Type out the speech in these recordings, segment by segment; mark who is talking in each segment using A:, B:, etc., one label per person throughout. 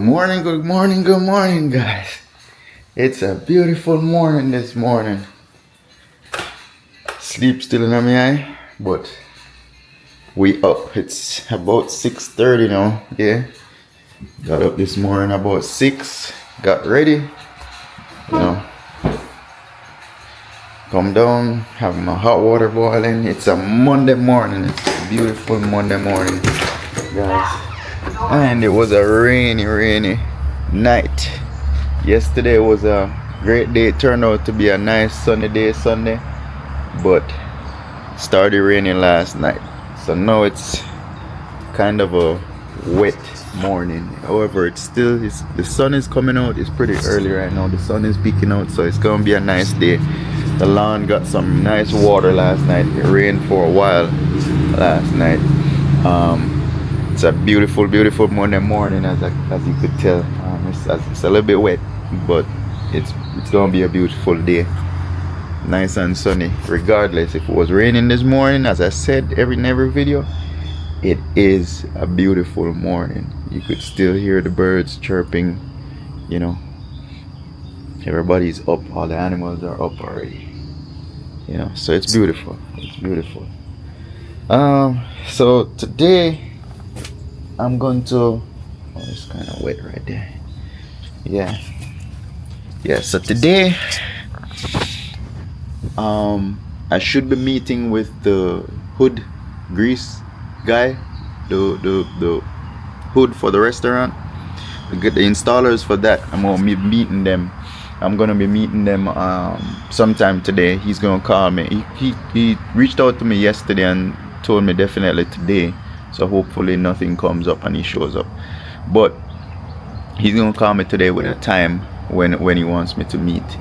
A: Good morning, guys. It's a beautiful morning this morning. Sleep still in my eye, but we up. It's about 6:30 now. Yeah, got up this morning about 6. Got ready. You know, come down, have my hot water boiling. It's a Monday morning. It's a beautiful Monday morning, guys. And it was a rainy night. Yesterday was a great day. It turned out to be a nice sunny day Sunday, but started raining last night. So now it's kind of a wet morning. However, the sun is coming out. It's pretty early right now. The sun is peeking out, so it's gonna be a nice day. The lawn got some nice water last night. It rained for a while last night. It's a beautiful Monday morning, as you could tell. It's a little bit wet, but it's gonna be a beautiful day, nice and sunny. Regardless if it was raining this morning, as I said in every video, it is a beautiful morning. You could still hear the birds chirping. You know, everybody's up. All the animals are up already. You know, so it's beautiful. It's beautiful. So today I'm going to. Oh, it's kind of wet right there. Yeah. So today, I should be meeting with the hood grease guy, the hood for the restaurant. To get the installers for that. I'm gonna be meeting them. Sometime today. He's gonna call me. He reached out to me yesterday and told me definitely today. So hopefully nothing comes up and he shows up. But he's gonna call me today with a time when he wants me to meet.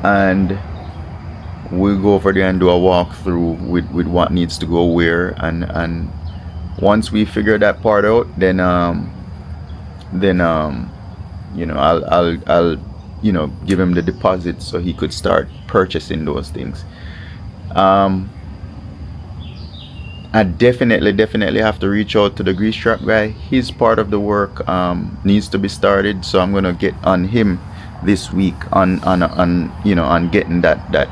A: And we'll go over there and do a walkthrough with what needs to go where, and once we figure that part out, then you know, I'll you know, give him the deposit so he could start purchasing those things. I definitely have to reach out to the grease trap guy. His part of the work needs to be started, so I'm gonna get on him this week on you know, on getting that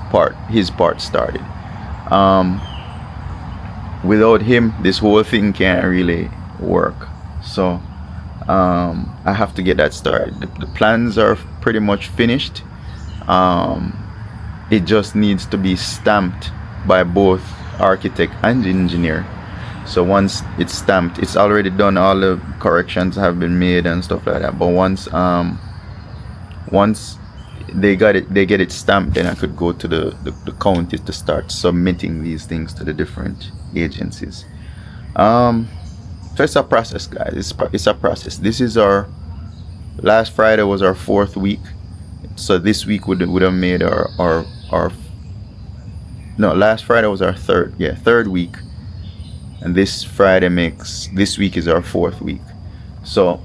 A: part, his part started. Without him, this whole thing can't really work. So I have to get that started. The plans are pretty much finished. It just needs to be stamped by both architect and engineer. So once it's stamped, it's already done. All the corrections have been made and stuff like that. But once they get it stamped, then I could go to the county to start submitting these things to the different agencies. So it's a process, guys. It's a process. This is our last Friday was our 4th week. So this week would have made our no, last Friday was our third week, and this week is our 4th week. So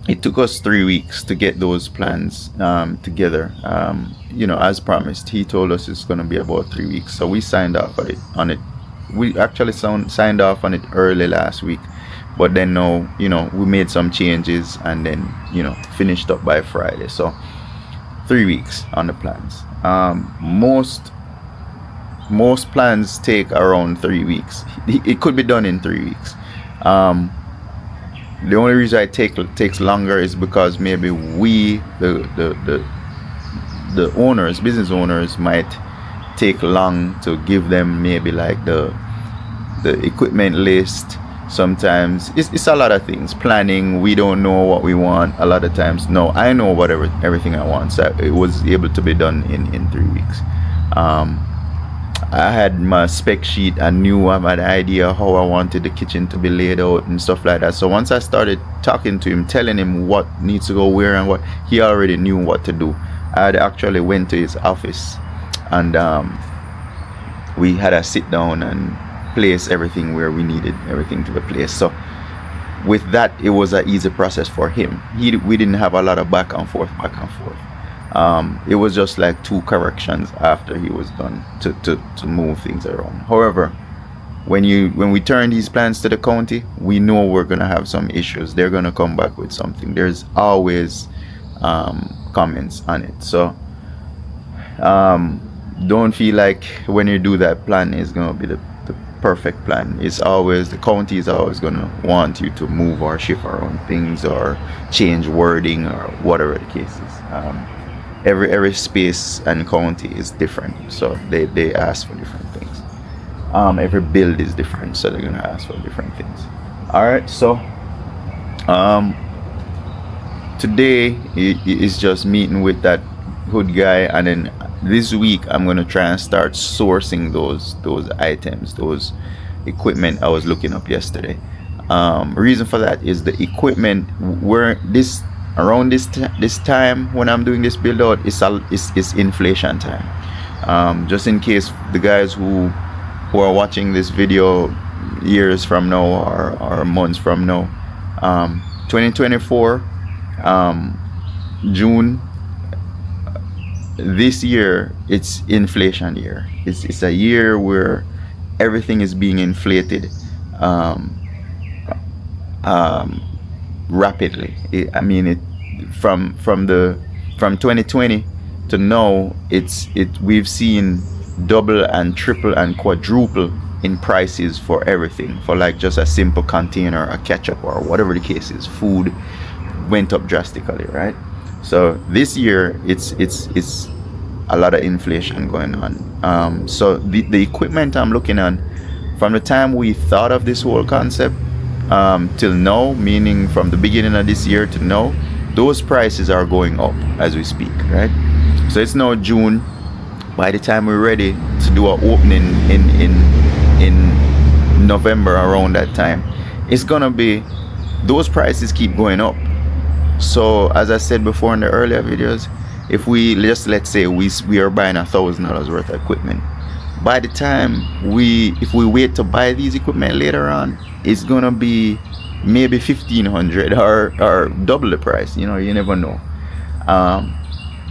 A: it took us 3 weeks to get those plans together. You know, as promised, he told us it's going to be about 3 weeks. So we signed off on it. We actually signed off on it early last week, but then now, you know, we made some changes and then, you know, finished up by Friday. So 3 weeks on the plans. Most plans take around 3 weeks. It could be done in 3 weeks. The only reason it takes longer is because maybe we, the owners, business owners, might take long to give them maybe like the equipment list. Sometimes it's a lot of things. Planning, we don't know what we want a lot of times. No, I know everything I want. So it was able to be done in 3 weeks. I had my spec sheet. I knew, I had an idea how I wanted the kitchen to be laid out and stuff like that. So once I started talking to him, telling him what needs to go where and what, he already knew what to do. I had actually went to his office and we had a sit down and place everything where we needed everything to be placed. So with that, it was an easy process for him. We didn't have a lot of back and forth. It was just like 2 corrections after he was done to move things around. However, when we turn these plans to the county, we know we're gonna have some issues. They're gonna come back with something. There's always comments on it. So don't feel like when you do that plan is gonna be the perfect plan. It's always, the county is always gonna want you to move or shift around things or change wording or whatever the case is. Every space and county is different, so they ask for different things. Every build is different, so they're gonna ask for different things. All right, so today is just meeting with that hood guy, and then this week I'm gonna try and start sourcing those items, those equipment I was looking up yesterday. Reason for that is the equipment around this time when I'm doing this build out is inflation time. Just in case the guys who are watching this video years from now or months from now, 2024 June this year, it's inflation year. It's a year where everything is being inflated rapidly. From 2020 to now, we've seen double and triple and quadruple in prices for everything. For like just a simple container, a ketchup, or whatever the case is, food went up drastically, right? So this year it's a lot of inflation going on. So the equipment I'm looking at, from the time we thought of this whole concept till now, meaning from the beginning of this year to now, those prices are going up as we speak, right? So it's now June. By the time we're ready to do our opening in November, around that time, it's gonna be, those prices keep going up. So as I said before in the earlier videos, if we let's say we are buying $1,000 worth of equipment, by the time if we wait to buy these equipment later on, it's gonna be maybe $1,500 or double the price. You never know.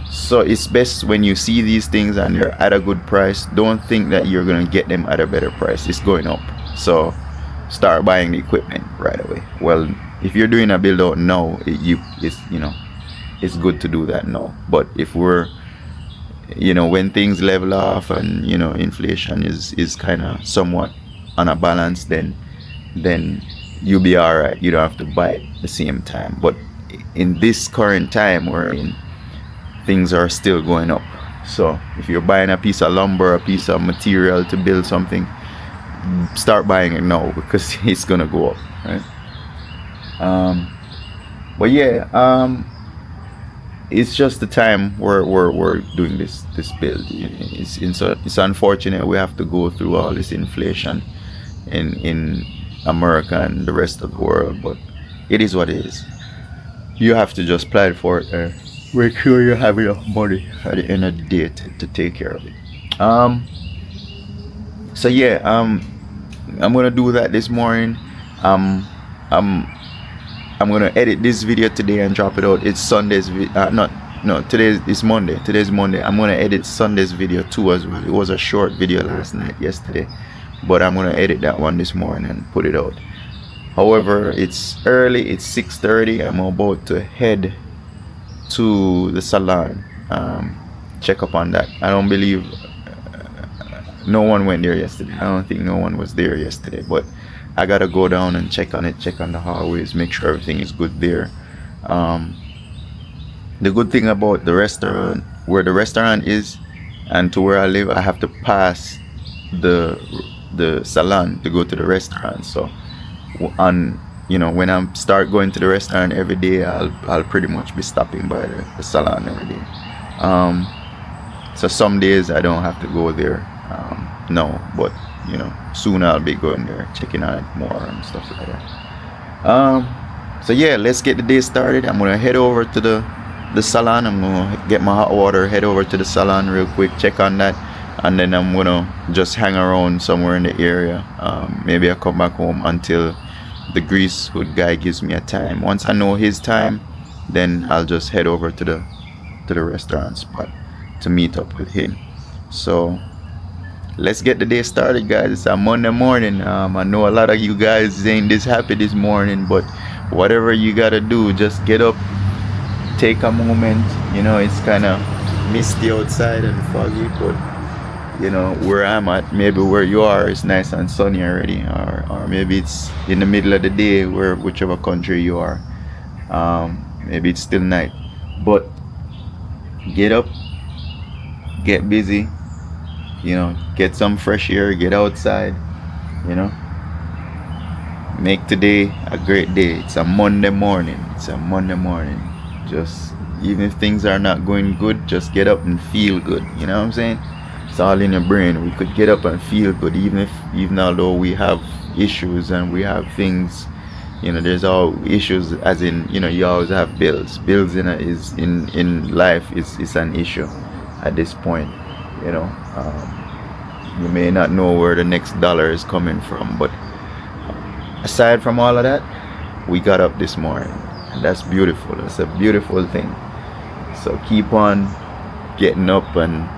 A: So it's best when you see these things and they're at a good price, don't think that you're gonna get them at a better price. It's going up, so start buying the equipment right away. Well, if you're doing a build out now, it's good to do that now. But if we're, when things level off and inflation is kind of somewhat on a balance, then you'll be all right. You don't have to buy it at the same time. But in this current time we're in, things are still going up. So if you're buying a piece of lumber, a piece of material to build something, start buying it now, because it's gonna go up, right? But yeah, it's just the time we're doing this build. It's unfortunate we have to go through all this inflation in America and the rest of the world, but it is what it is. You have to just plan for it. Make sure you have enough money at the end of the day to take care of it. So yeah, I'm gonna do that this morning. I'm gonna edit this video today and drop it out. It's Sunday's it's Monday. Today's Monday. I'm gonna edit Sunday's video too as well. It was a short video yesterday, but I'm gonna edit that one this morning and put it out. However, it's early. It's 6:30. I'm about to head to the salon, check up on that. I don't believe no one went there yesterday. I don't think no one was there yesterday, but I gotta go down and check on it, check on the hallways, make sure everything is good there. The good thing about the restaurant, where the restaurant is and to where I live, I have to pass the salon to go to the restaurant. So when I start going to the restaurant every day, I'll pretty much be stopping by the salon every day. So some days I don't have to go there no, but soon I'll be going there, checking on it more and stuff like that. So yeah, let's get the day started. I'm gonna head over to the salon. I'm gonna get my hot water, head over to the salon real quick, check on that, and then I'm gonna just hang around somewhere in the area. Maybe I'll come back home until the grease hood guy gives me a time. Once I know his time, then I'll just head over to the restaurant spot to meet up with him. So let's get the day started, guys. It's a Monday morning. I know a lot of you guys ain't this happy this morning, but whatever you gotta do, just get up, take a moment. You know, it's kind of misty outside and foggy, but you know where I'm at, maybe where you are, it's nice and sunny already, or maybe it's in the middle of the day, where whichever country you are. Maybe it's still night, but get up, get busy. You know, get some fresh air, get outside. You know, make today a great day. It's a Monday morning. It's a Monday morning. Just even if things are not going good, just get up and feel good. You know what I'm saying? It's all in your brain. We could get up and feel good, even although we have issues and we have things. You know, there's all issues, as in, you know, you always have bills. Bills in life is an issue at this point. You know, you may not know where the next dollar is coming from, but aside from all of that, we got up this morning, and that's beautiful. That's a beautiful thing. So keep on getting up and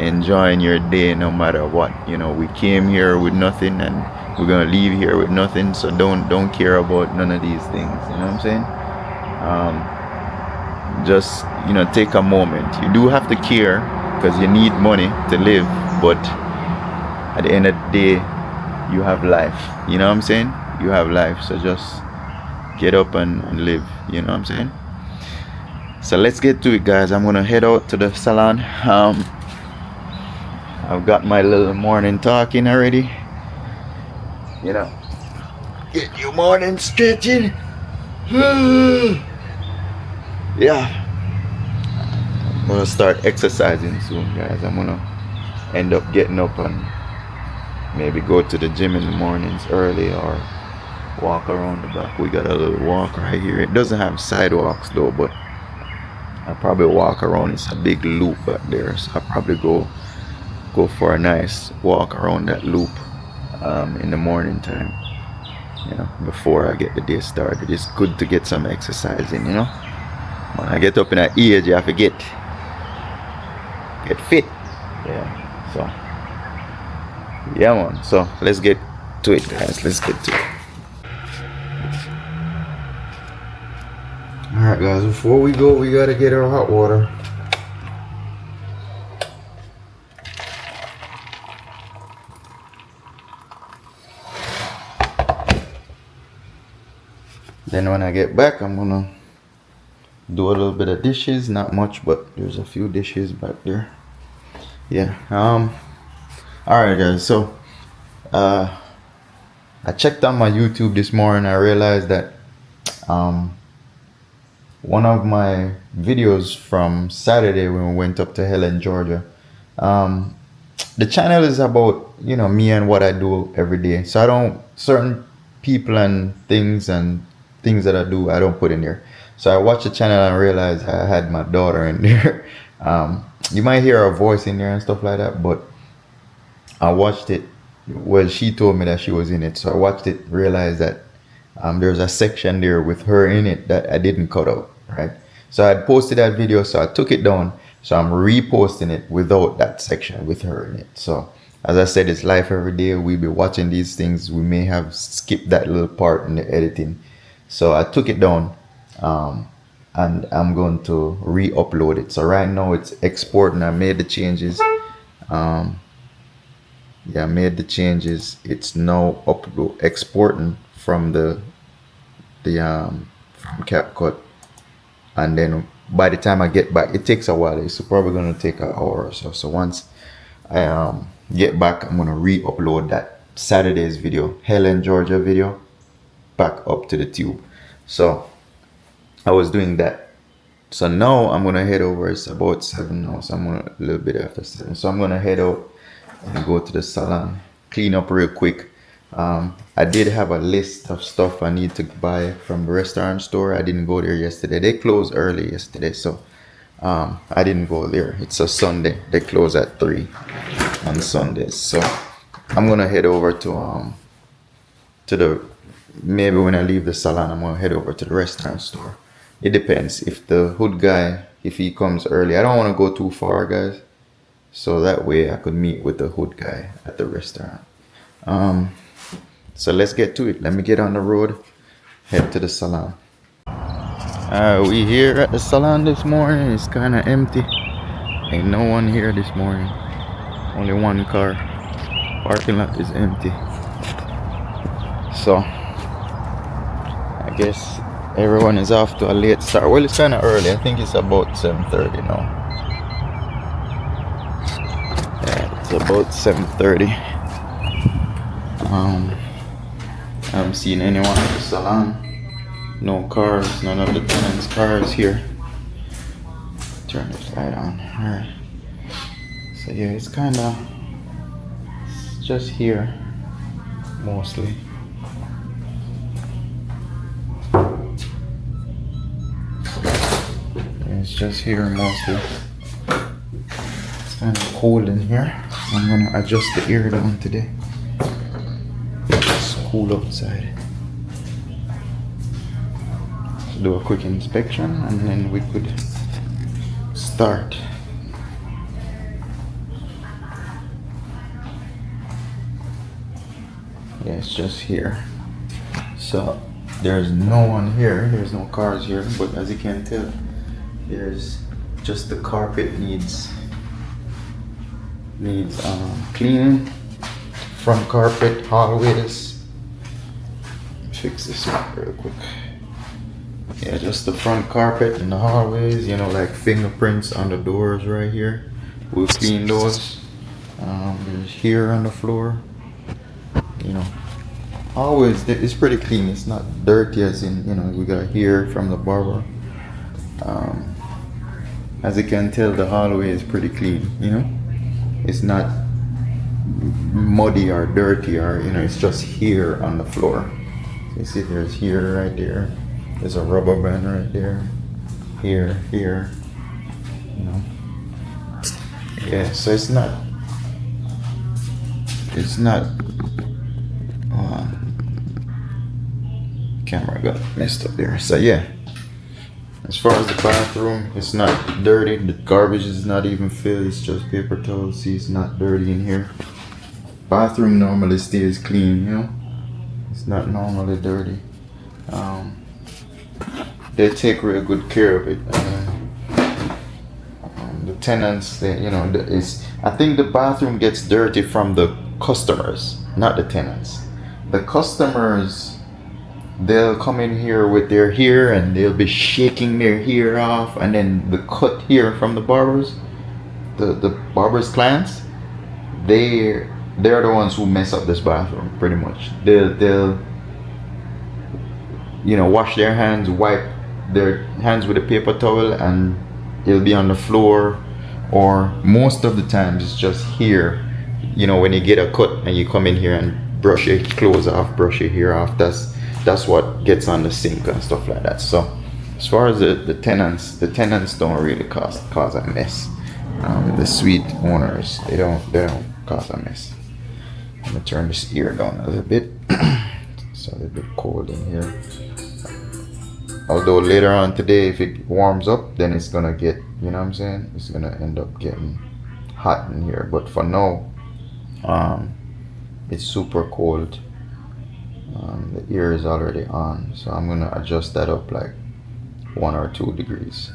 A: enjoying your day, no matter what. You know, we came here with nothing, and we're gonna leave here with nothing. So don't care about none of these things. You know what I'm saying? Just, you know, take a moment. You do have to care, because you need money to live, but at the end of the day, you have life. You know what I'm saying? You have life. So just get up and live. You know what I'm saying? So let's get to it, guys. I'm gonna head out to the salon. I've got my little morning talking already. You know, get your morning stretching. Yeah, I'm gonna start exercising soon, guys. I'm gonna end up getting up and maybe go to the gym in the mornings early, or walk around the block. We got a little walk right here. It doesn't have sidewalks though, but I'll probably walk around. It's a big loop back there, so I'll probably go for a nice walk around that loop in the morning time. You know, before I get the day started. It's good to get some exercise in, you know. When I get up in that age, you have to get fit. Yeah. So yeah, man. So let's get to it, guys. Let's get to it. Alright, guys, before we go, we gotta get our hot water. Then when I get back, I'm gonna do a little bit of dishes. Not much, but there's a few dishes back there. Yeah. Alright, guys, so I checked on my YouTube this morning. I realized that one of my videos from Saturday, when we went up to Helen, Georgia, the channel is about, you know, me and what I do every day. So I don't, certain people and things that I do, I don't put in there. So I watched the channel and realized I had my daughter in there. You might hear her voice in there and stuff like that, but I watched it. Well, she told me that she was in it, so I watched it, realized that there's a section there with her in it that I didn't cut out, right? So I had posted that video, so I took it down. So I'm reposting it without that section with her in it. So as I said, it's life every day. We'll be watching these things. We may have skipped that little part in the editing. So I took it down, and I'm going to re-upload it. So right now it's exporting. I made the changes. Yeah, I made the changes. It's now exporting from from CapCut, and then by the time I get back, it takes a while. It's probably gonna take an hour or so. So once I get back, I'm gonna re-upload that Saturday's video, Helen, Georgia video, back up to the tube. So I was doing that. So now I'm gonna head over. It's about 7 now, so I'm gonna a little bit after 7. So I'm gonna head out and go to the salon, clean up real quick. I did have a list of stuff I need to buy from the restaurant store. I didn't go there yesterday. They closed early yesterday, so I didn't go there. It's a Sunday. They close at 3 on Sundays. So I'm gonna head over to the, maybe when I leave the salon, I'm gonna head over to the restaurant store. It depends. If the hood guy, if he comes early, I don't want to go too far, guys. so that way I could meet with the hood guy at the restaurant. So let's get to it. Let me get on the road, head to the salon. We here at the salon this morning. It's kind of empty. Ain't no one here this morning. Only one car. Parking lot is empty. So I guess everyone is off to a late start. Well, it's kind of early. I think it's about 7:30 now. Yeah, it's about 7:30. I haven't seen anyone at the salon. No cars, none of the tenants' cars here. Turn this light on. Alright. So yeah, it's just here mostly. Yeah, it's just here mostly. It's kind of cold in here. So I'm gonna adjust the air down today. It's cool outside. Do a quick inspection and then we could start. Yeah, it's just here. So there's no one here. There's no cars here, but as you can tell, there's just the carpet needs cleaning. Front carpet, hallways. Fix this up real quick. Yeah, just the front carpet and the hallways, you know, like fingerprints on the doors right here. We'll clean those. There's here on the floor. You know, always, it's pretty clean. It's not dirty as in, you know, we got here from the barber. As you can tell, the hallway is pretty clean, you know. It's not muddy or dirty or, you know, it's just here on the floor. So you see there's here right there. There's a rubber band right there. Here, you know. Yeah, so it's not camera got messed up there. So yeah, as far as the bathroom, it's not dirty. The garbage is not even filled. It's just paper towels. See, it's not dirty in here. Bathroom normally stays clean, you know. It's not normally dirty. They take real good care of it. The tenants, you know, I think the bathroom gets dirty from the customers, not the tenants. The customers, they'll come in here with their hair and they'll be shaking their hair off, and then the cut hair from the barbers, the barbers' clients, they're the ones who mess up this bathroom pretty much. They'll you know, wash their hands, wipe their hands with a paper towel, and it'll be on the floor, or most of the times it's just here. You know, when you get a cut and you come in here and brush your clothes off, brush your hair off, that's what gets on the sink and stuff like that. So as far as the tenants don't really cause a mess. The suite owners, they don't cause a mess. I'm gonna turn this ear down a little bit. It's a little bit cold in here. Although later on today, if it warms up, then it's gonna get, you know what I'm saying? It's gonna end up getting hot in here. But for now, it's super cold. The air is already on, so I'm gonna adjust that up like 1 or 2 degrees,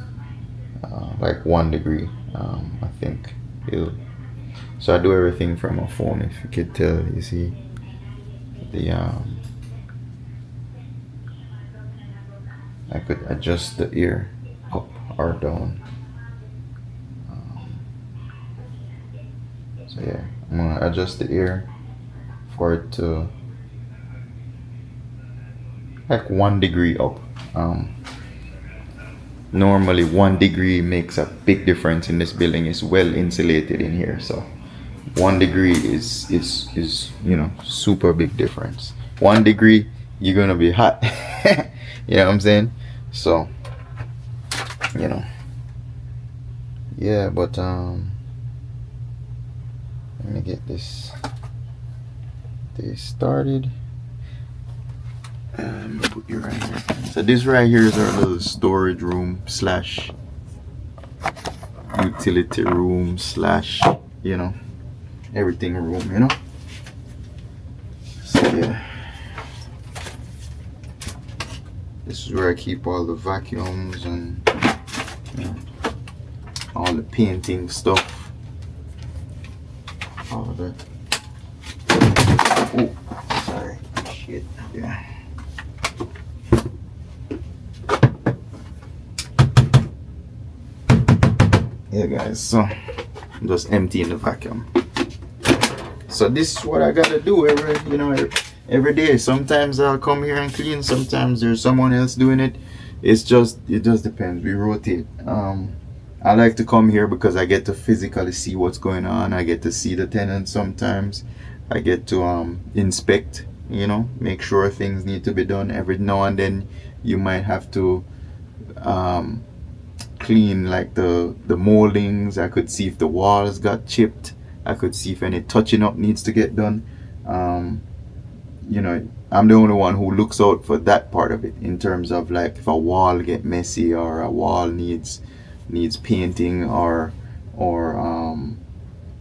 A: like 1 degree. I think so I do everything from my phone. If you could tell, you see the I could adjust the ear up or down. So yeah, I'm gonna adjust the ear for it to like 1 degree up. Normally 1 degree makes a big difference in this building. It's well insulated in here, so 1 degree is you know, super big difference. 1 degree, you're gonna be hot. You know what I'm saying? So, you know, yeah, but let me get this started. Let me put you right here. So this right here is our little storage room slash utility room slash you know, everything room, you know. So yeah, this is where I keep all the vacuums and, you know, all the painting stuff, all of that. Oh, sorry, shit, yeah. Yeah guys, so I'm just emptying the vacuum. So this is what I gotta do every day. Sometimes I'll come here and clean, sometimes there's someone else doing it. It just depends. We rotate. I like to come here because I get to physically see what's going on. I get to see the tenants sometimes. I get to inspect, you know, make sure things need to be done. Every now and then you might have to clean like the moldings. I could see if the walls got chipped. I could see if any touching up needs to get done. You know, I'm the only one who looks out for that part of it, in terms of like if a wall get messy or a wall needs painting, or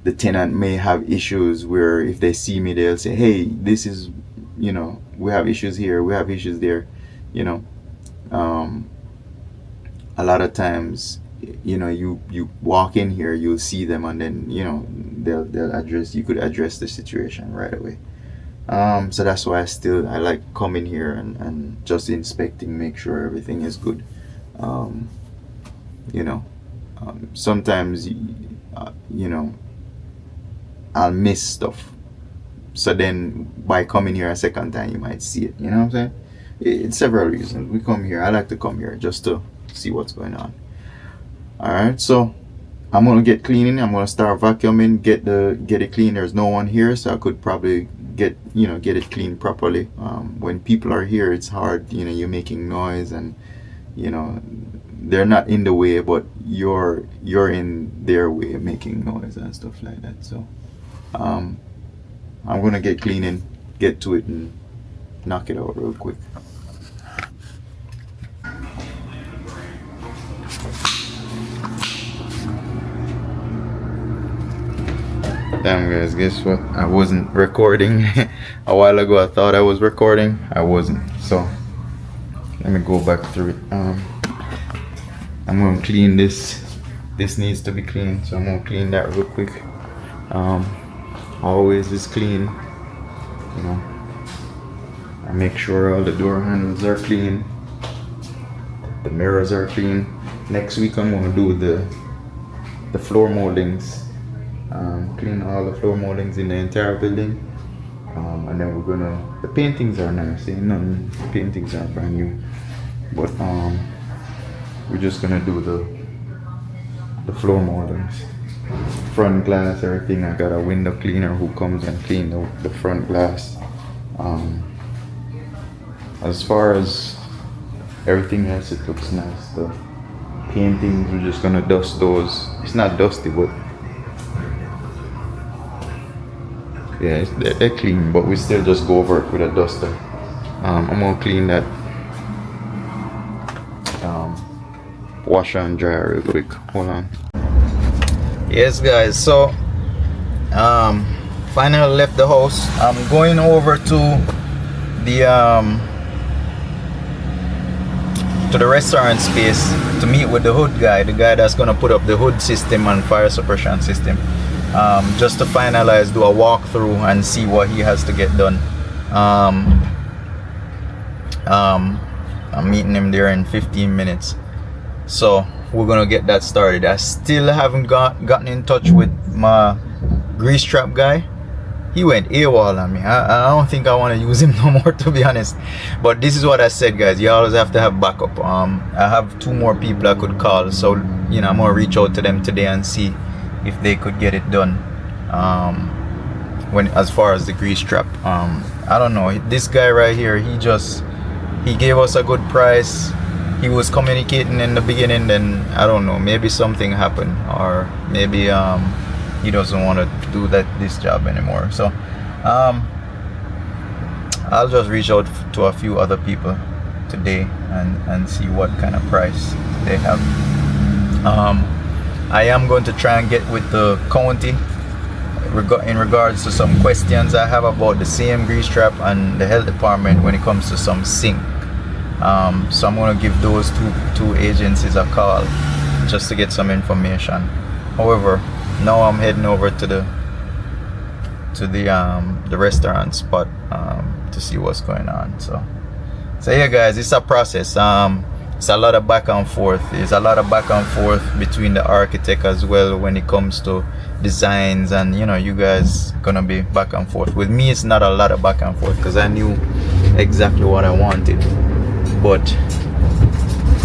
A: the tenant may have issues where if they see me they'll say, hey, this is, you know, we have issues here, we have issues there, you know. A lot of times, you know, you walk in here, you'll see them, and then, you know, they'll address, you could address the situation right away. So that's why I like coming here and just inspecting, make sure everything is good. You know, sometimes you know, I'll miss stuff, so then by coming here a second time you might see it, you know what I'm saying. It's several reasons we come here. I like to come here just to see what's going on. All right, so I'm gonna get cleaning. I'm gonna start vacuuming, get it clean. There's no one here, so I could probably get it cleaned properly. When people are here, it's hard, you know, you're making noise, and you know, they're not in the way, but you're in their way, making noise and stuff like that. So I'm gonna get cleaning, get to it, and knock it out real quick. Damn guys, guess what? I wasn't recording. A while ago I thought I was recording. I wasn't. So let me go back through it. I'm gonna clean this. This needs to be cleaned, so I'm gonna clean that real quick. Always is clean, you know. I make sure all the door handles are clean, the mirrors are clean. Next week I'm gonna do the floor moldings. Clean all the floor moldings in the entire building, and then the paintings are nice. None paintings are brand new, but we're just gonna do the floor moldings, front glass, everything. I got a window cleaner who comes and clean the front glass. As far as everything else, it looks nice. The paintings, we're just gonna dust those. It's not dusty, but yeah, they're clean, but we still just go over it with a duster. I'm gonna clean that washer and dryer real quick. Hold on. Yes guys, so finally left the house. I'm going over to the restaurant space to meet with the hood guy, the guy that's gonna put up the hood system and fire suppression system. Just to finalize, do a walkthrough and see what he has to get done. I'm meeting him there in 15 minutes, so we're gonna get that started. I still haven't gotten in touch with my grease trap guy. He went AWOL on me. I don't think I want to use him no more, to be honest. But this is what I said, guys. You always have to have backup. I have 2 more people I could call, so you know, I'm gonna reach out to them today and see if they could get it done. As far as the grease trap, I don't know, this guy right here, he gave us a good price. He was communicating in the beginning, then I don't know, maybe something happened, or maybe he doesn't want to do this job anymore. So I'll just reach out to a few other people today and see what kind of price they have. I am going to try and get with the county in regards to some questions I have about the same grease trap and the health department when it comes to some sink. So I'm gonna give those two agencies a call just to get some information. However, now I'm heading over to the restaurant spot to see what's going on. So yeah, guys, it's a process. It's a lot of back and forth. There's a lot of back and forth between the architect as well when it comes to designs, and you know, you guys gonna be back and forth. With me, it's not a lot of back and forth because I knew exactly what I wanted. But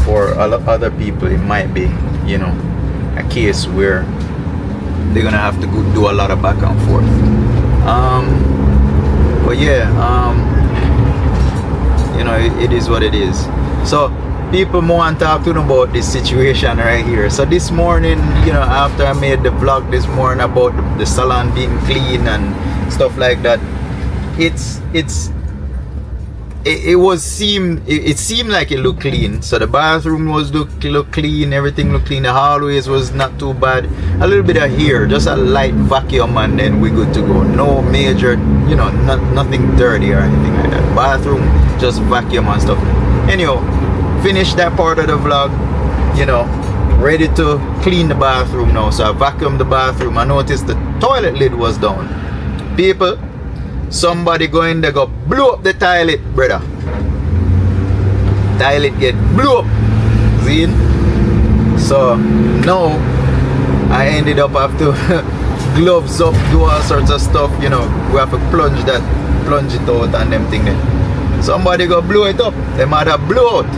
A: for a lot of other people, it might be, you know, a case where they're gonna have to do a lot of back and forth. But yeah, you know, it is what it is. So people want to talk to them about this situation right here. So this morning, you know, after I made the vlog this morning about the salon being clean and stuff like that, it seemed like it looked clean. So the bathroom looked clean, everything looked clean, the hallways was not too bad. A little bit of hair, just a light vacuum, and then we good to go. No major, you know, nothing dirty or anything like that. Bathroom, just vacuum and stuff. Anyhow, finished that part of the vlog, you know, ready to clean the bathroom now. So I vacuumed the bathroom. I noticed the toilet lid was down. People, somebody go in there, go blow up the toilet, brother. Toilet get blew up. See? So now I ended up have to gloves up, do all sorts of stuff, you know. We have to plunge it out and them thing there. Somebody go blow it up. They might have blow out.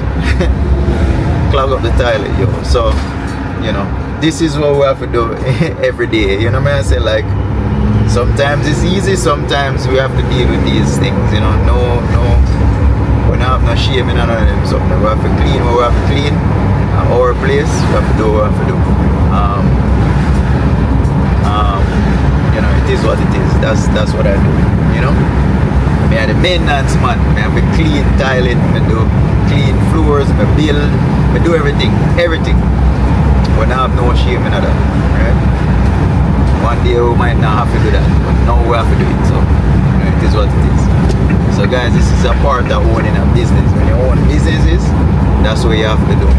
A: Clog up the toilet, yo. So, you know, this is what we have to do every day. You know what I say? Like, sometimes it's easy, sometimes we have to deal with these things, you know. No, we don't have no shame in none of them. So we have to clean what we have to clean. Our place, we have to do what we have to do. You know, it is what it is. That's what I do, you know. I am the maintenance man. I have to clean toilet, I do clean floors, I build, I do everything. When I have no shame in that, right? One day we might not have to do that, but now we have to do it. So, you know, it is what it is. So guys, this is a part of owning a business. When you own businesses, that's what you have to do.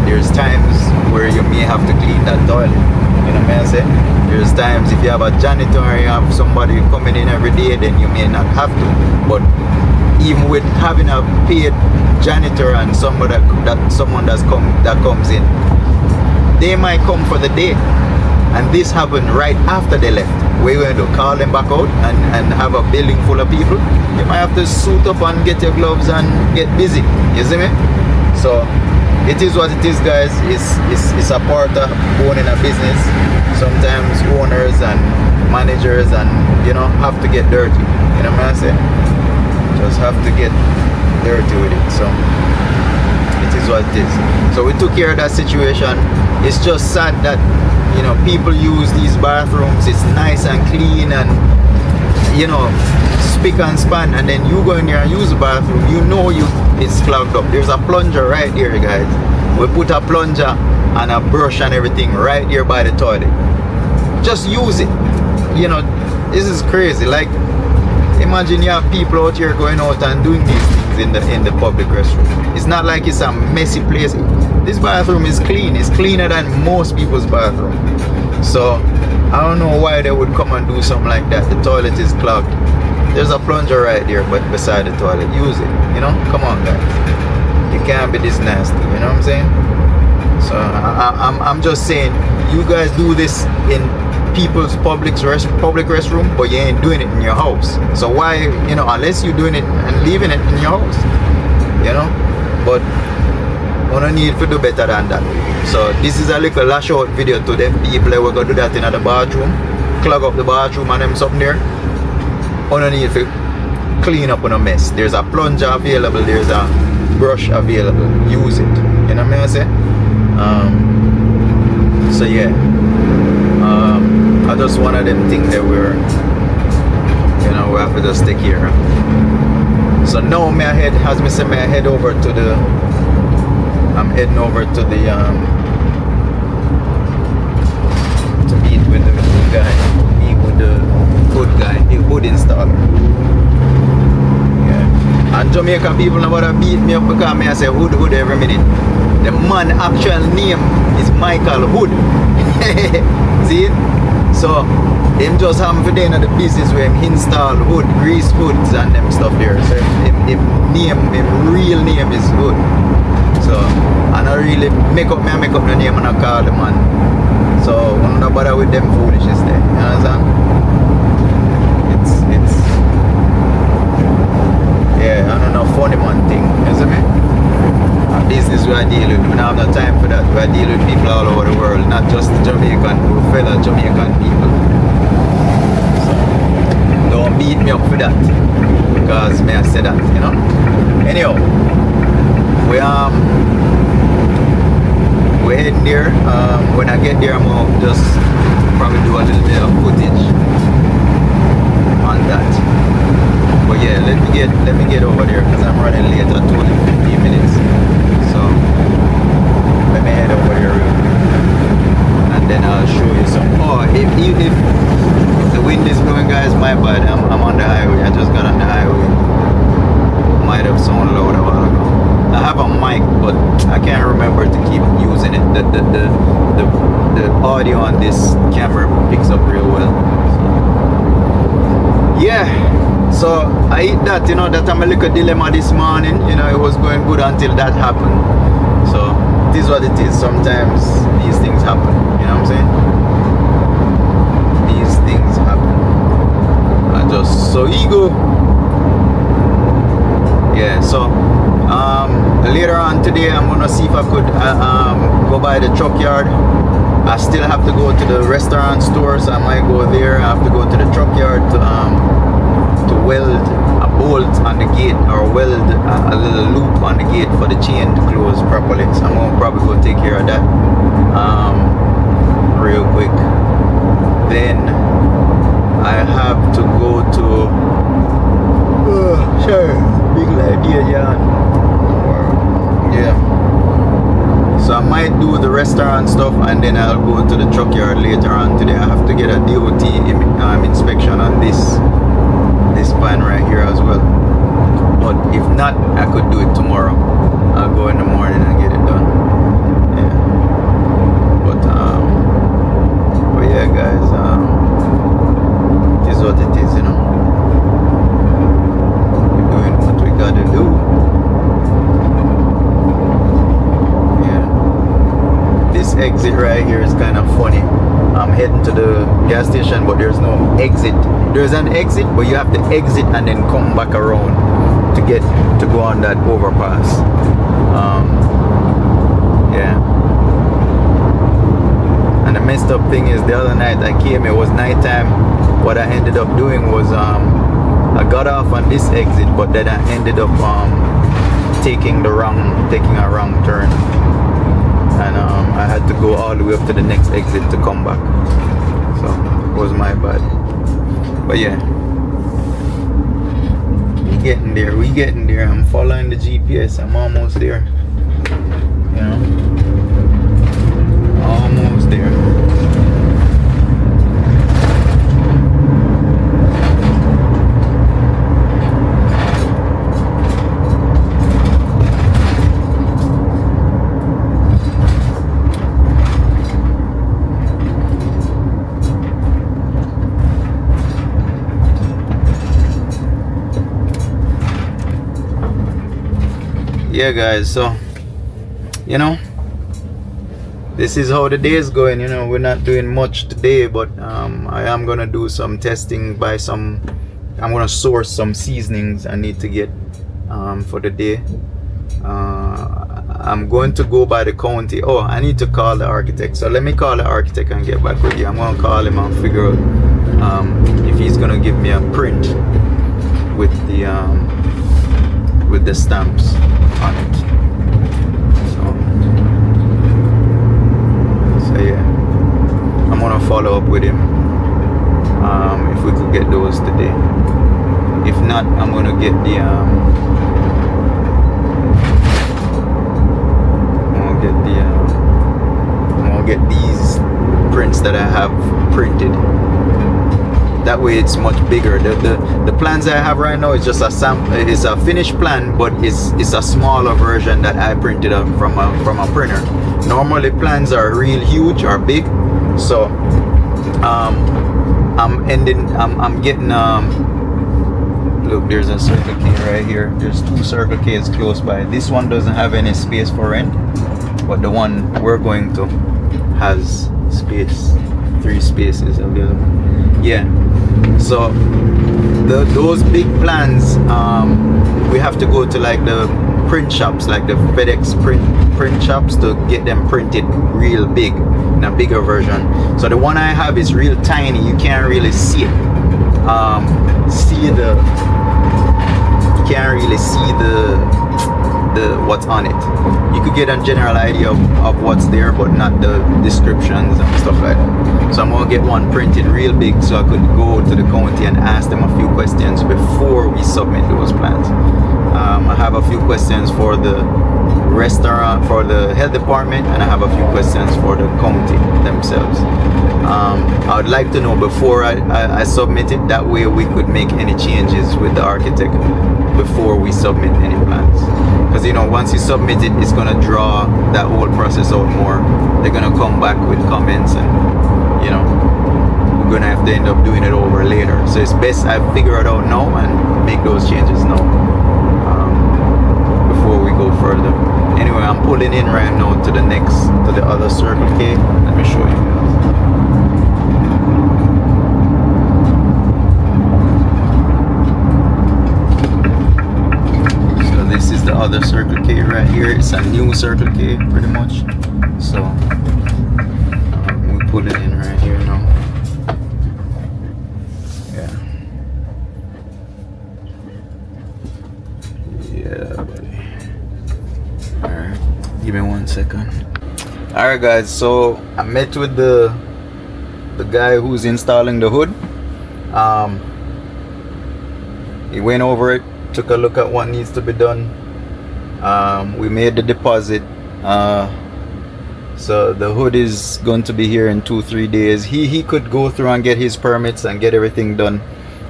A: There's times where you may have to clean that toilet. You know what I'm saying? There's times if you have a janitor or you have somebody coming in every day, then you may not have to. But even with having a paid janitor and someone that comes in, they might come for the day. And this happened right after they left. We're going to call them back out and have a building full of people. You might have to suit up and get your gloves and get busy. You see me? So it is what it is, guys. It's a part of owning a business. Sometimes owners and managers and, you know, have to get dirty. You know what I'm saying? Just have to get dirty with it. So it is what it is. So we took care of that situation. It's just sad that, you know, people use these bathrooms. It's nice and clean and, you know, spick and span, and then you go in there and use the bathroom, you know it's clogged up. There's a plunger right here, guys. We put a plunger and a brush and everything right here by the toilet. Just use it. You know, this is crazy. Like, imagine you have people out here going out and doing these things in the public restroom. It's not like it's a messy place. This bathroom is clean. It's cleaner than most people's bathroom. So I don't know why they would come and do something like that. The toilet is clogged. There's a plunger right here, but beside the toilet. Use it. You know, come on, guys. You can't be this nasty. You know what I'm saying? So I'm just saying, you guys do this in people's public restroom, but you ain't doing it in your house. So why, you know, unless you're doing it and leaving it in your house, you know? But we don't need to do better than that. So this is a little lash out video to them people that were gonna do that in the bathroom, clog up the bathroom and them something there. We don't need to clean up on a mess. There's a plunger available, there's a brush available. Use it. You know what I'm saying? So yeah. I just one of them things that we're, you know, we have to just take care of. So now I'm heading over to the, I'm heading over to the to meet with the guy, meet with the Jamaican people about to beat me up because I say Hood every minute. The man actual name is Michael Hood. See? So him just have for then the business where him install hood, grease hoods and them stuff there. So him real name is Hood. So I don't really make up no name and I call the man. So I'm not bother with them foolishness there. You understand? It's yeah, I don't know, funny man thing. You see me? A business we are dealing with. We don't have no time for that. We are dealing with people all over the world, not just the Jamaican, fellow Jamaican people. So don't beat me up for that. Because may I say that, you know? Anyhow, we're heading there. When I get there, I'm gonna just probably do a little bit of footage on that. But yeah, let me get over there because I'm running late. I told you 15 minutes. So let me head over there real quick, and then I'll show you some. Oh, if the wind is blowing, guys, my bad. I'm on the highway. I just got on the highway. Might have sounded loud a while ago. I have a mic, but I can't remember to keep using it. The audio on this camera picks up real well. So, yeah. So I hit that, you know, that I'm a little dilemma this morning. You know, it was going good until that happened. So it is what it is. Sometimes these things happen. You know what I'm saying? These things happen. I just so ego. Yeah. So later on today, I'm gonna see if I could go by the truck yard. I still have to go to the restaurant store, so I might go there. I have to go to the truck yard to weld a bolt on the gate, or weld a little loop on the gate for the chain to close properly. So I'm gonna probably go take care of that real quick. Then I have to go to sure, big idea, yeah. So I might do the restaurant stuff and then I'll go to the truck yard later on today. I have to get a DOT inspection on this van right here as well. But if not, I could do it tomorrow. I'll go in the morning and get it done. Yeah. But yeah, guys, it is what it is, you know. We're doing what we gotta do. Yeah. This exit right here is kind of funny. I'm heading to the gas station, but there's no exit. There's an exit, but you have to exit and then come back around to go on that overpass. Yeah. And the messed up thing is, the other night I came, it was nighttime. What I ended up doing was I got off on this exit, but then I ended up taking a wrong turn. And I had to go all the way up to the next exit to come back. So it was my bad. But yeah, we getting there. I'm following the GPS. I'm almost there. You know, almost there. Yeah, guys, so you know, this is how the day is going. You know, we're not doing much today, but I am gonna do some testing. I'm gonna source some seasonings I need to get for the day. I'm going to go by the county. Oh, I need to call the architect, so let me call the architect and get back with you. I'm gonna call him and figure out if he's gonna give me a print with the stamps on it. So yeah, I'm gonna follow up with him if we could get those today. If not, I'm gonna get the I'm gonna get these prints that I have printed that way it's much bigger. The plans I have right now is just it's a finished plan, but it's a smaller version that I printed up from a printer. Normally plans are real huge or big, so I'm getting look, there's a Circle K right here. There's 2 Circle K's close by. This one doesn't have any space for rent, but the one we're going to has space, 3 spaces of the other one. Yeah, so those big plans, we have to go to like the print shops, like the FedEx print shops, to get them printed real big in a bigger version. So the one I have is real tiny. You can't really see it. You can't really see the what's on it. You could get a general idea of what's there, but not the descriptions and stuff like that. So I'm gonna get one printed real big so I could go to the county and ask them a few questions before we submit those plans. I have a few questions for the restaurant, for the health department, and I have a few questions for the county themselves. I would like to know before I submit it. That way we could make any changes with the architect before we submit any plans. Because, you know, once you submit it, it's gonna draw that whole process out more. They're gonna come back with comments, and, you know, we're gonna have to end up doing it over later. So it's best I figure it out now and make those changes now, before we go further. Anyway, I'm pulling in right now to the other Circle K. Let me show you guys. This is the other Circle K right here. It's a new Circle K pretty much. So we put it in right here now. Yeah, buddy. Alright, give me 1 second. Alright guys, so I met with the guy who's installing the hood. He went over it, took a look at what needs to be done. We made the deposit, so the hood is going to be here in 2-3 days. He could go through and get his permits and get everything done,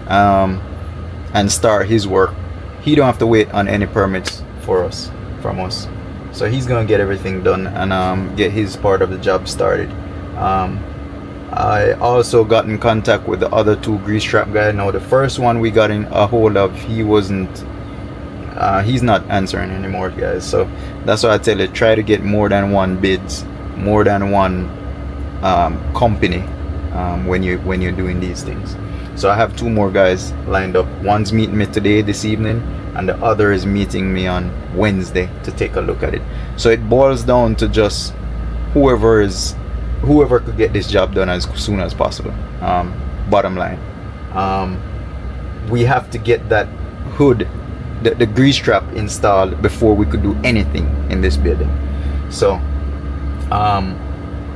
A: and start his work. He don't have to wait on any permits from us, so he's gonna get everything done and get his part of the job started. I also got in contact with the other 2 grease trap guys. Now the first one we got in a hold of, he's not answering anymore, guys. So that's why I tell you, try to get more than 1 bids, more than 1 company when you're doing these things. So I have 2 more guys lined up. One's meeting me today, this evening, and the other is meeting me on Wednesday to take a look at it. So it boils down to just whoever could get this job done as soon as possible. Bottom line, we have to get that hood, the grease trap installed before we could do anything in this building. So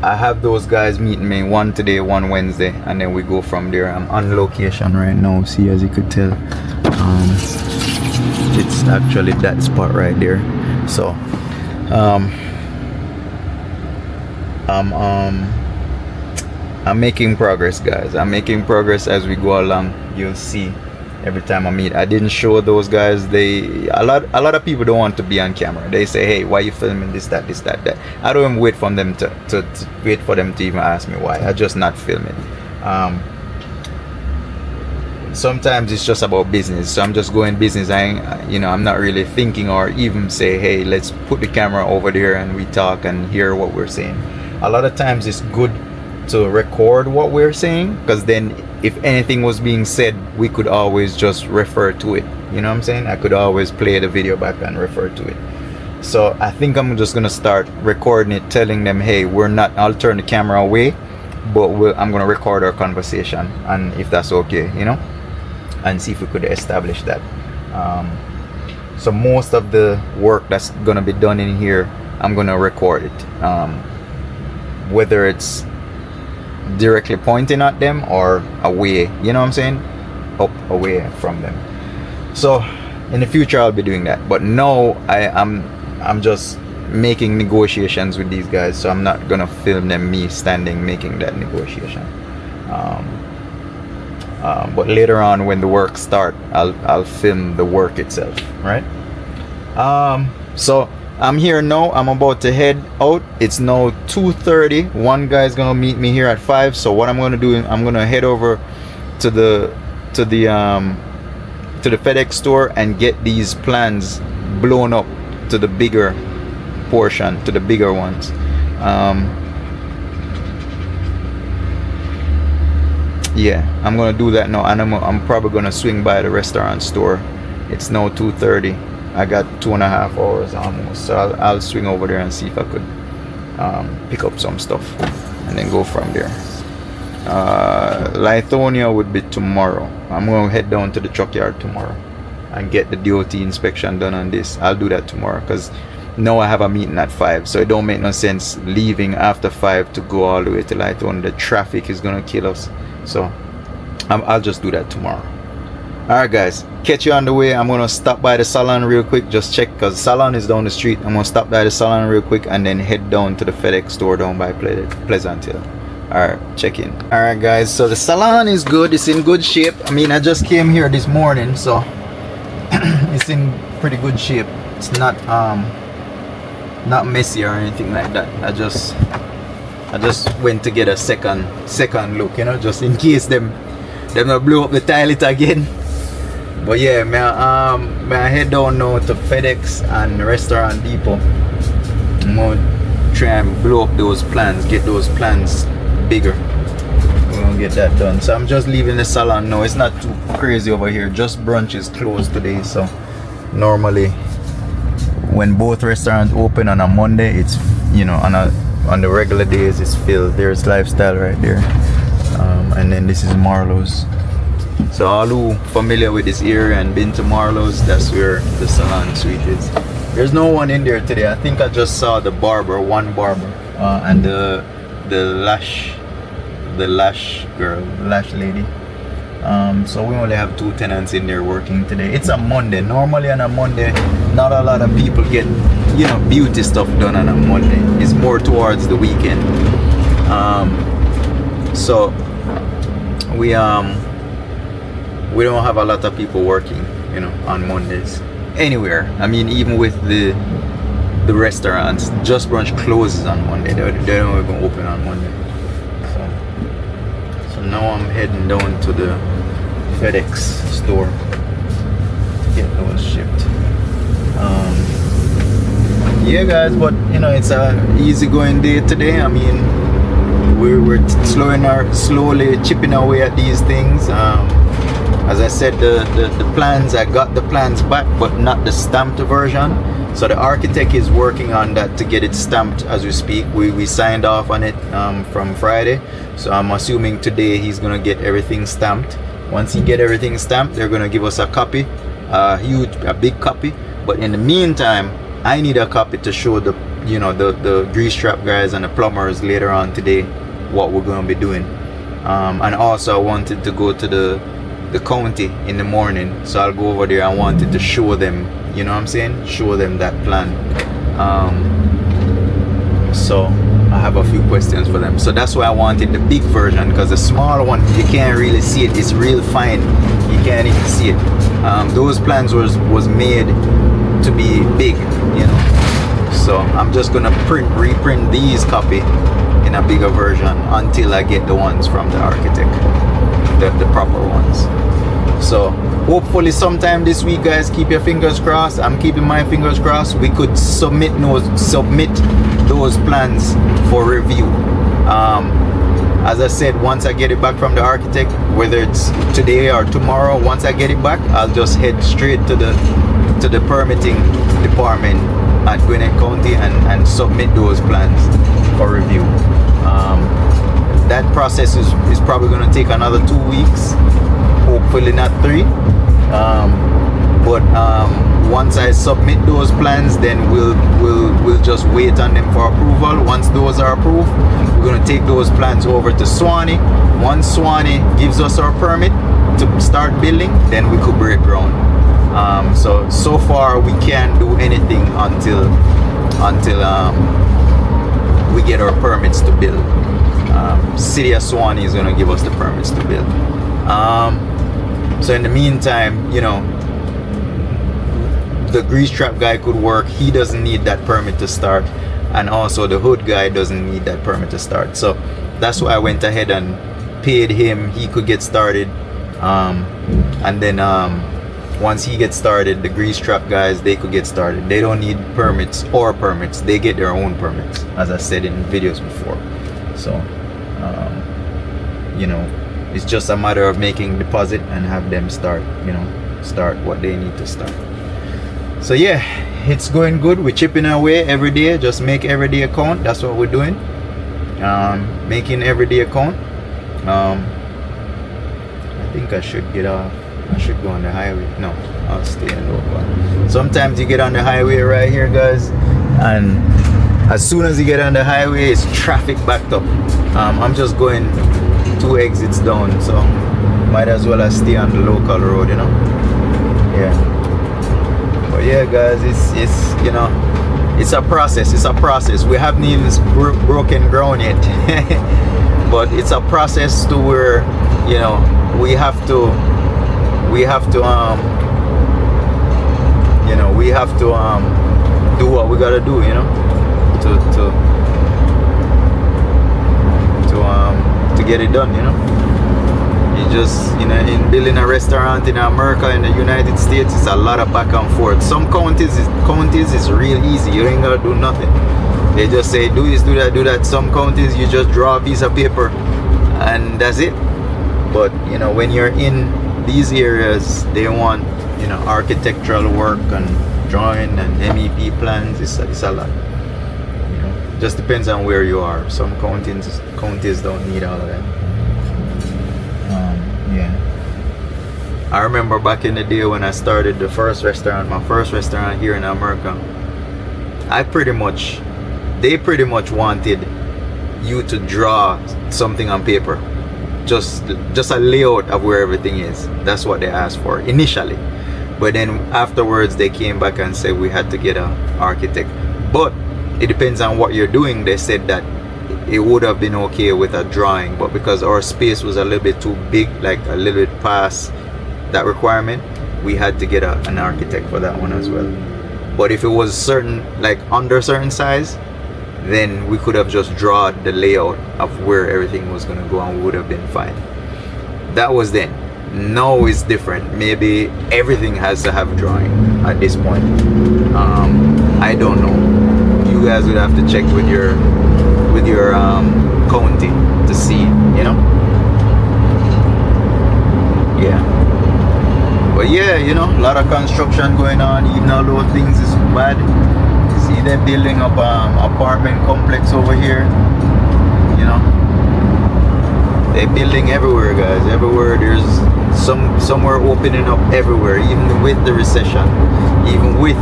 A: I have those guys meeting me, one today, one Wednesday, and then we go from there. I'm on location right now. See, as you could tell, it's actually that spot right there. So I'm making progress, guys. I'm making progress as we go along. You'll see every time I meet. I didn't show those guys. A lot of people don't want to be on camera. They say, hey, why you filming this, that? I don't even wait for them to wait for them to even ask me why. I just not filming. Sometimes it's just about business, so I'm just going business. I'm not really thinking or even say, hey, let's put the camera over there and we talk and hear what we're saying. A lot of times it's good to record what we're saying, because then if anything was being said, we could always just refer to it. You know what I'm saying? I could always play the video back and refer to it. So I think I'm just gonna start recording it, telling them, hey, I'll turn the camera away, but I'm gonna record our conversation, and if that's okay, and see if we could establish that. So most of the work that's gonna be done in here, I'm gonna record it, whether it's directly pointing at them or away, you know what I'm saying, up away from them. So in the future I'll be doing that, but now I'm just making negotiations with these guys, so I'm not gonna film them me standing making that negotiation. But later on, when the work start, I'll film the work itself, right? So I'm here now. I'm about to head out. It's now 2:30. One guy's gonna meet me here at 5. So what I'm gonna do, I'm gonna head over to the FedEx store and get these plans blown up to the bigger portion, to the bigger ones. Yeah, I'm gonna do that now, and I'm probably gonna swing by the restaurant store. It's now 2:30. I got 2.5 hours almost, so I'll swing over there and see if I could pick up some stuff and then go from there. Lithonia would be tomorrow. I'm gonna head down to the truck yard tomorrow and get the DOT inspection done on this. I'll do that tomorrow, because now I have a meeting at 5, so it don't make no sense leaving after 5 to go all the way to Lithonia. The traffic is gonna kill us. So I'll just do that tomorrow. Alright guys, catch you on the way. I'm gonna stop by the salon real quick, just check, because salon is down the street. I'm gonna stop by the salon real quick and then head down to the FedEx store down by Pleasant Hill. Alright, check in. Alright guys, so the salon is good. It's in good shape. I mean, I just came here this morning, so it's in pretty good shape. It's not messy or anything like that. I just went to get a second look, you know, just in case them not blow up the toilet again. But yeah, may I head down now to FedEx and Restaurant Depot. I'm gonna try and blow up those plans, get those plans bigger. We're gonna get that done. So I'm just leaving the salon now. It's not too crazy over here. Just brunch is closed today, so normally when both restaurants open on a Monday, it's, you know, on the regular days it's filled. There's Lifestyle right there, and then this is Marlowe's. So all who familiar with this area and been to Marlowe's, that's where the salon suite is. There's no one in there today. I think I just saw the barber, one barber, and the lash girl, lash lady. So we only have 2 tenants in there working today. It's a Monday. Normally on a Monday, not a lot of people get, you know, beauty stuff done on a Monday. It's more towards the weekend. So we don't have a lot of people working, you know, on Mondays anywhere. I mean, even with the restaurants, Just Brunch closes on Monday. They don't even open on Monday. So now I'm heading down to the FedEx store to get those shipped. Yeah guys, but you know, it's a easygoing day today. I mean, we're slowly chipping away at these things. As I said, the plans, I got the plans back, but not the stamped version. So the architect is working on that to get it stamped as we speak. We signed off on it from Friday, so I'm assuming today he's gonna get everything stamped. Once he get everything stamped, they're gonna give us a copy, a big copy. But in the meantime, I need a copy to show the grease trap guys and the plumbers later on today what we're gonna be doing. And also I wanted to go to the county in the morning, so I'll go over there. I wanted to show them, you know what I'm saying, show them that plan. So I have a few questions for them, so that's why I wanted the big version, because the small one you can't really see it. It's real fine, you can't even see it. Those plans was made to be big, you know. So I'm just gonna reprint these copy in a bigger version until I get the ones from the architect, the proper ones. So hopefully sometime this week, guys, keep your fingers crossed. I'm keeping my fingers crossed. We could submit those plans for review. As I said, once I get it back from the architect, whether it's today or tomorrow, once I get it back, I'll just head straight to the permitting department at Gwinnett County and submit those plans for review. That process is probably going to take another 2 weeks, hopefully not 3. But once I submit those plans, then we'll just wait on them for approval. Once those are approved, we're going to take those plans over to Swanee. Once Swanee gives us our permit to start building, then we could break ground. So far we can't do anything until we get our permits to build. City of Swanee is going to give us the permits to build. So in the meantime, you know, the grease trap guy could work. He doesn't need that permit to start, and also the hood guy doesn't need that permit to start. So that's why I went ahead and paid him. He could get started, and then once he gets started, the grease trap guys, they could get started. They don't need permits or permits. They get their own permits, as I said in videos before. So you know, it's just a matter of making deposit and have them start, you know, start what they need to start. So yeah, it's going good. We're chipping away every day. Just make every day count. That's what we're doing. Making every day count. I think I should get off. I should go on the highway. No, I'll stay in local. Sometimes you get on the highway right here, guys, and as soon as you get on the highway, it's traffic backed up. I'm just going 2 exits down, so might as well as stay on the local road, you know. Yeah. But yeah, guys, it's you know, it's a process. It's a process. We haven't even broken ground yet, but it's a process to where, you know, we have to you know, we have to do what we gotta do, you know, to get it done, you know. You just, you know, in building a restaurant in America, in the United States, it's a lot of back and forth. Some counties is real easy. You ain't gotta do nothing. They just say do this, do that, do that. Some counties you just draw a piece of paper and that's it. But you know, when you're in these areas, they want, you know, architectural work and drawing and MEP plans. It's a lot. You know, just depends on where you are. Some counties don't need all of that. Yeah. I remember back in the day when I started the first restaurant, my first restaurant here in America, they pretty much wanted you to draw something on paper. Just a layout of where everything is. That's what they asked for initially. But then afterwards they came back and said we had to get an architect. But it depends on what you're doing. They said that it would have been okay with a drawing, but because our space was a little bit too big, like a little bit past that requirement, we had to get an architect for that one as well. But if it was certain, like under certain size, then we could have just drawn the layout of where everything was going to go and we would have been fine. That was then. Now it's different. Maybe everything has to have drawing at this point. I don't know. You guys would have to check with your county to see, you know. Yeah. But yeah, you know, a lot of construction going on, even though things is bad. See, they're building up apartment complex over here, you know. They're building everywhere, guys. Everywhere. There's somewhere opening up everywhere, even with the recession, even with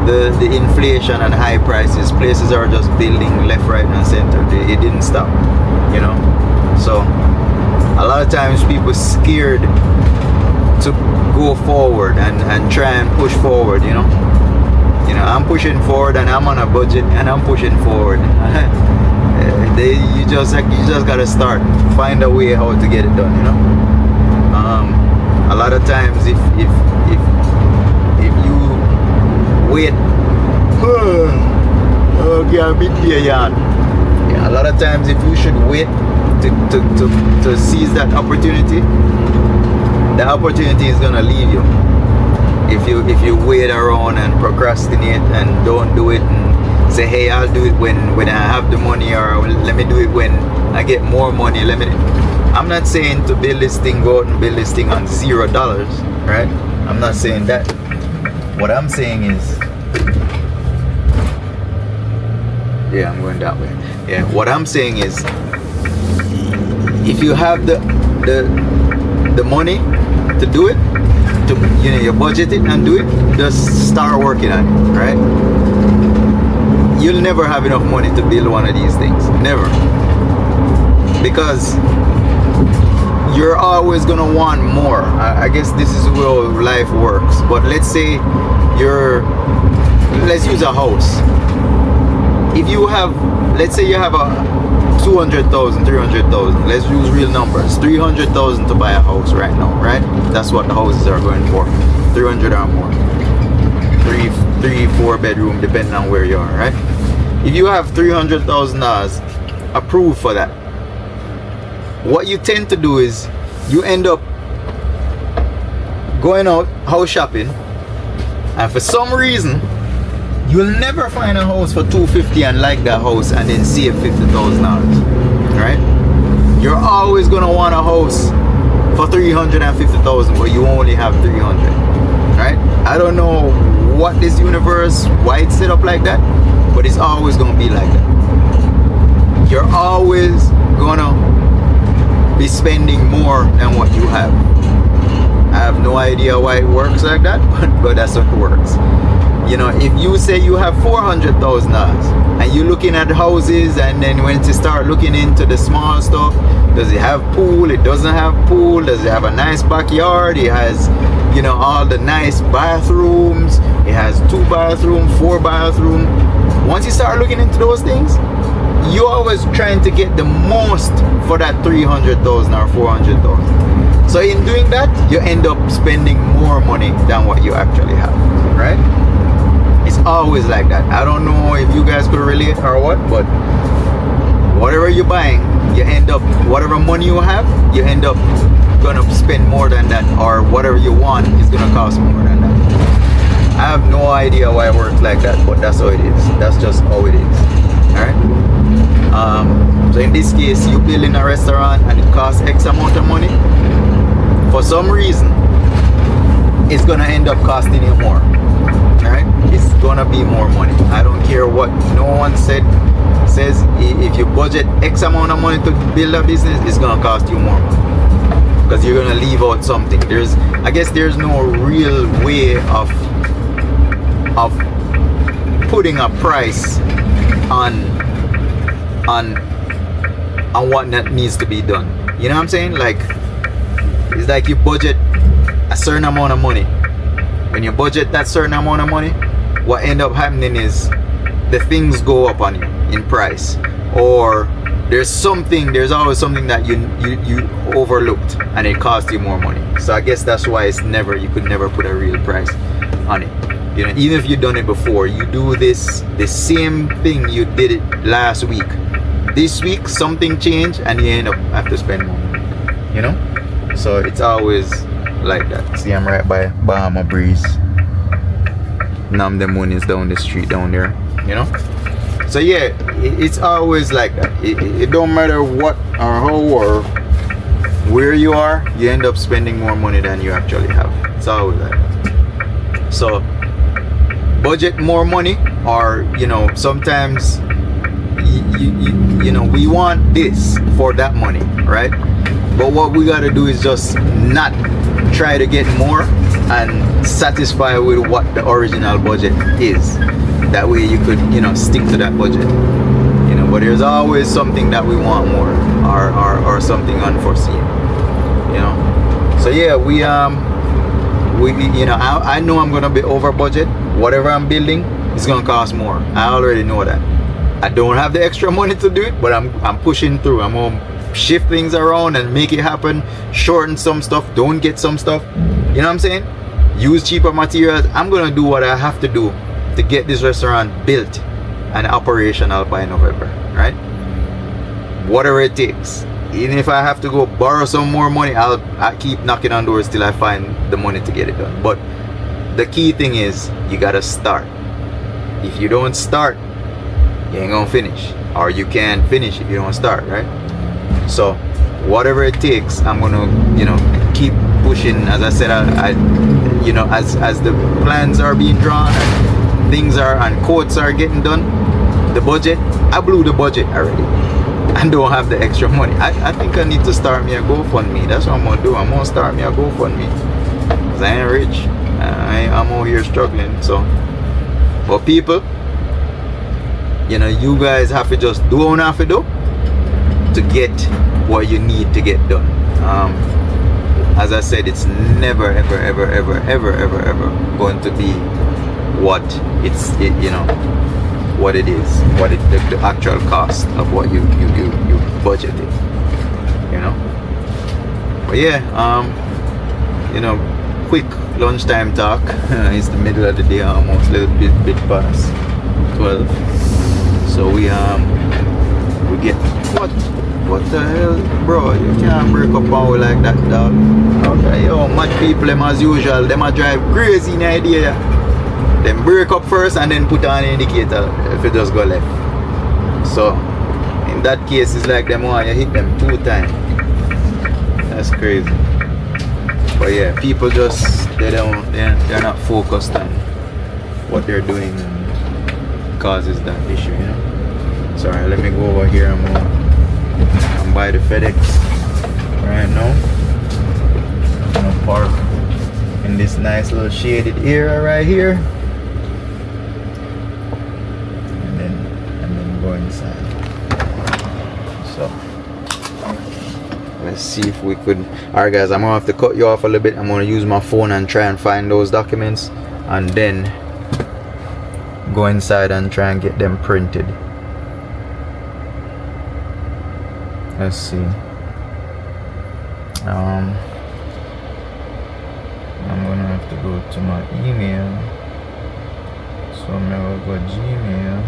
A: the inflation and high prices. Places are just building left, right and center. It didn't stop, you know. So a lot of times people scared to go forward and try and push forward, you know. You know, I'm pushing forward and I'm on a budget and I'm pushing forward. You just gotta start, find a way how to get it done, you know. A lot of times if you wait, okay, a bit here, yeah. A lot of times if you should wait to seize that opportunity, the opportunity is gonna leave you. If you wait around and procrastinate and don't do it and say, hey, I'll do it when I have the money, or let me do it when I get more money. I'm not saying to build this thing, go out and build this thing on $0, right? I'm not saying that. What I'm saying is, yeah, I'm going that way. Yeah, what I'm saying is, if you have the money to do it, to, you know, you budget it and do it, just start working on it, right? You'll never have enough money to build one of these things, never, because you're always gonna want more. I guess this is where life works. But let's say let's use a house. If you have, let's say you have a 200,000, 300,000. Let's use real numbers. 300,000 to buy a house right now, right? That's what the houses are going for. 300 or more. Three, 4 bedroom, depending on where you are, right? If you have $300,000 approved for that, what you tend to do is you end up going out house shopping, and for some reason you'll never find a house for $250 and like that house and then save $50,000, right? You're always gonna want a house for $350,000 but you only have $300, right? I don't know what this universe, why it's set up like that, but it's always gonna be like that. You're always gonna be spending more than what you have. I have no idea why it works like that, but that's what it works. You know, if you say you have $400,000 and you're looking at houses, and then when you start looking into the small stuff, does it have pool? It doesn't have pool. Does it have a nice backyard? It has, you know, all the nice bathrooms. It has 2 bathrooms, 4 bathrooms. Once you start looking into those things, you're always trying to get the most for that $300,000 or $400,000. So in doing that, you end up spending more money than what you actually have, right? It's always like that. I don't know if you guys could relate or what, but whatever you're buying, you end up, whatever money you have, you end up gonna spend more than that, or whatever you want is gonna cost more than that. I have no idea why it works like that, but that's how it is. That's just how it is. Alright? So in this case, you building a restaurant and it costs X amount of money. For some reason, it's gonna end up costing you more. Alright? It's gonna be more money. I don't care what no one says if you budget X amount of money to build a business, it's gonna cost you more money. Because you're gonna leave out something. I guess there's no real way of putting a price on what that needs to be done. You know what I'm saying? Like, it's like you budget a certain amount of money. When you budget that certain amount of money, what end up happening is the things go up on you in price, or there's always something that you overlooked and it cost you more money. So I guess that's why you could never put a real price on it. You know, even if you've done it before, you do the same thing you did it last week. This week something changed and you end up have to spend more money. You know? So it's always like that. See, I'm right by Bahama Breeze. Nam the moon is down the street down there. You know? So yeah, it's always like that. It don't matter what or how or where you are, you end up spending more money than you actually have. It's always like that. So budget more money, or you know, sometimes you know, we want this for that money, right? But what we gotta do is just not try to get more and satisfy with what the original budget is. That way you could, you know, stick to that budget. You know, but there's always something that we want more, or something unforeseen. You know. So yeah, we you know, I know I'm gonna be over budget. Whatever I'm building is gonna cost more. I already know that. I don't have the extra money to do it, but I'm pushing through. I'm gonna shift things around and make it happen. Shorten some stuff, don't get some stuff. You know what I'm saying? Use cheaper materials. I'm gonna do what I have to do to get this restaurant built and operational by November, right? Whatever it takes. Even if I have to go borrow some more money, I'll keep knocking on doors till I find the money to get it done. But the key thing is you gotta start. If you don't start, you ain't gonna finish, or you can't finish if you don't start, right? So whatever it takes, I'm gonna, you know, keep pushing. As I said, I you know, as the plans are being drawn and things are, and quotes are getting done, the budget, I blew the budget already and don't have the extra money. I think I need to start me a GoFundMe. That's what I'm gonna do. I'm gonna start me a GoFundMe, because I ain't rich. I'm over here struggling. So, but people, you know, you guys have to just do what you have to do to get what you need to get done. As I said, it's never ever going to be what what it is, the actual cost of what you budgeted, you know. But yeah, quick lunchtime talk. It's the middle of the day, almost a little bit past 12. So we get what the hell, bro? You can't break up power like that, dog. Okay, yo, mad people, them as usual, them a drive crazy in the idea. Them break up first and then put on the indicator if it just go left. So in that case, it's like them want you hit them 2 times. That's crazy. But yeah, people just they're not focused on what they're doing and causes that issue, you know. Sorry, let me go over here and buy the FedEx right now. I'm gonna park in this nice little shaded area right here, and then go inside. So let's see if we could. Alright guys, I'm gonna have to cut you off a little bit. I'm gonna use my phone and try and find those documents, and then go inside and try and get them printed. Let's see. I'm gonna have to go to my email. So I'm gonna go Gmail.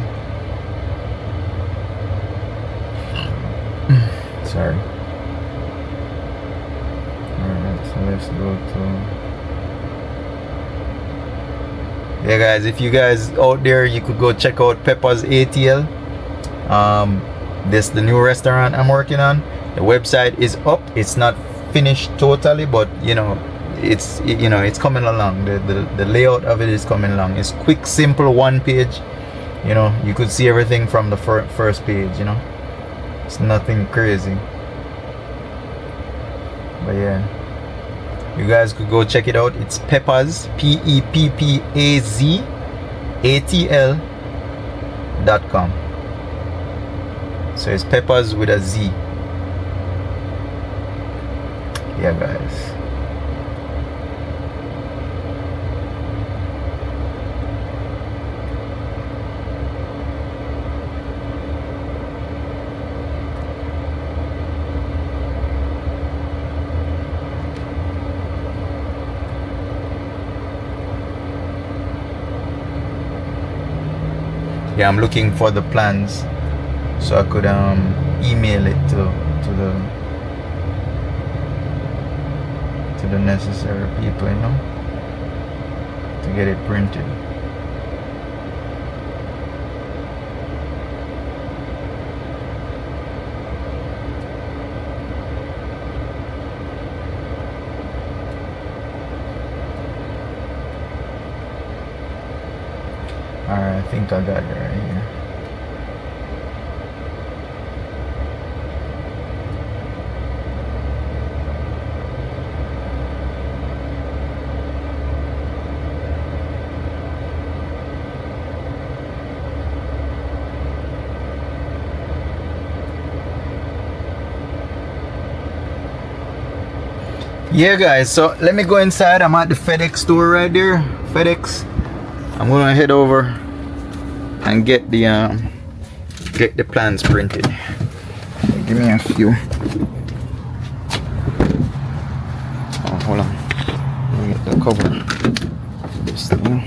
A: Sorry. Alright, so let's go to. Yeah guys, if you guys out there, you could go check out Pepper's ATL. This the new restaurant I'm working on. The website is up. It's not finished totally, but it's coming along. The layout of it is coming along. It's quick, simple, 1 page. You could see everything from the first page. It's nothing crazy. But yeah, you guys could go check it out. It's Peppaz, PEPPAZ ATL.com. So it's Peppaz with a Z. Yeah guys. Yeah, I'm looking for the plans so I could email it to the necessary people, to get it printed. Alright, I think I got it right here. Yeah guys, so let me go inside. I'm at the FedEx store right there. FedEx. I'm gonna head over and get the plans printed. Give me a few. Oh, hold on. Let me get the cover. This thing.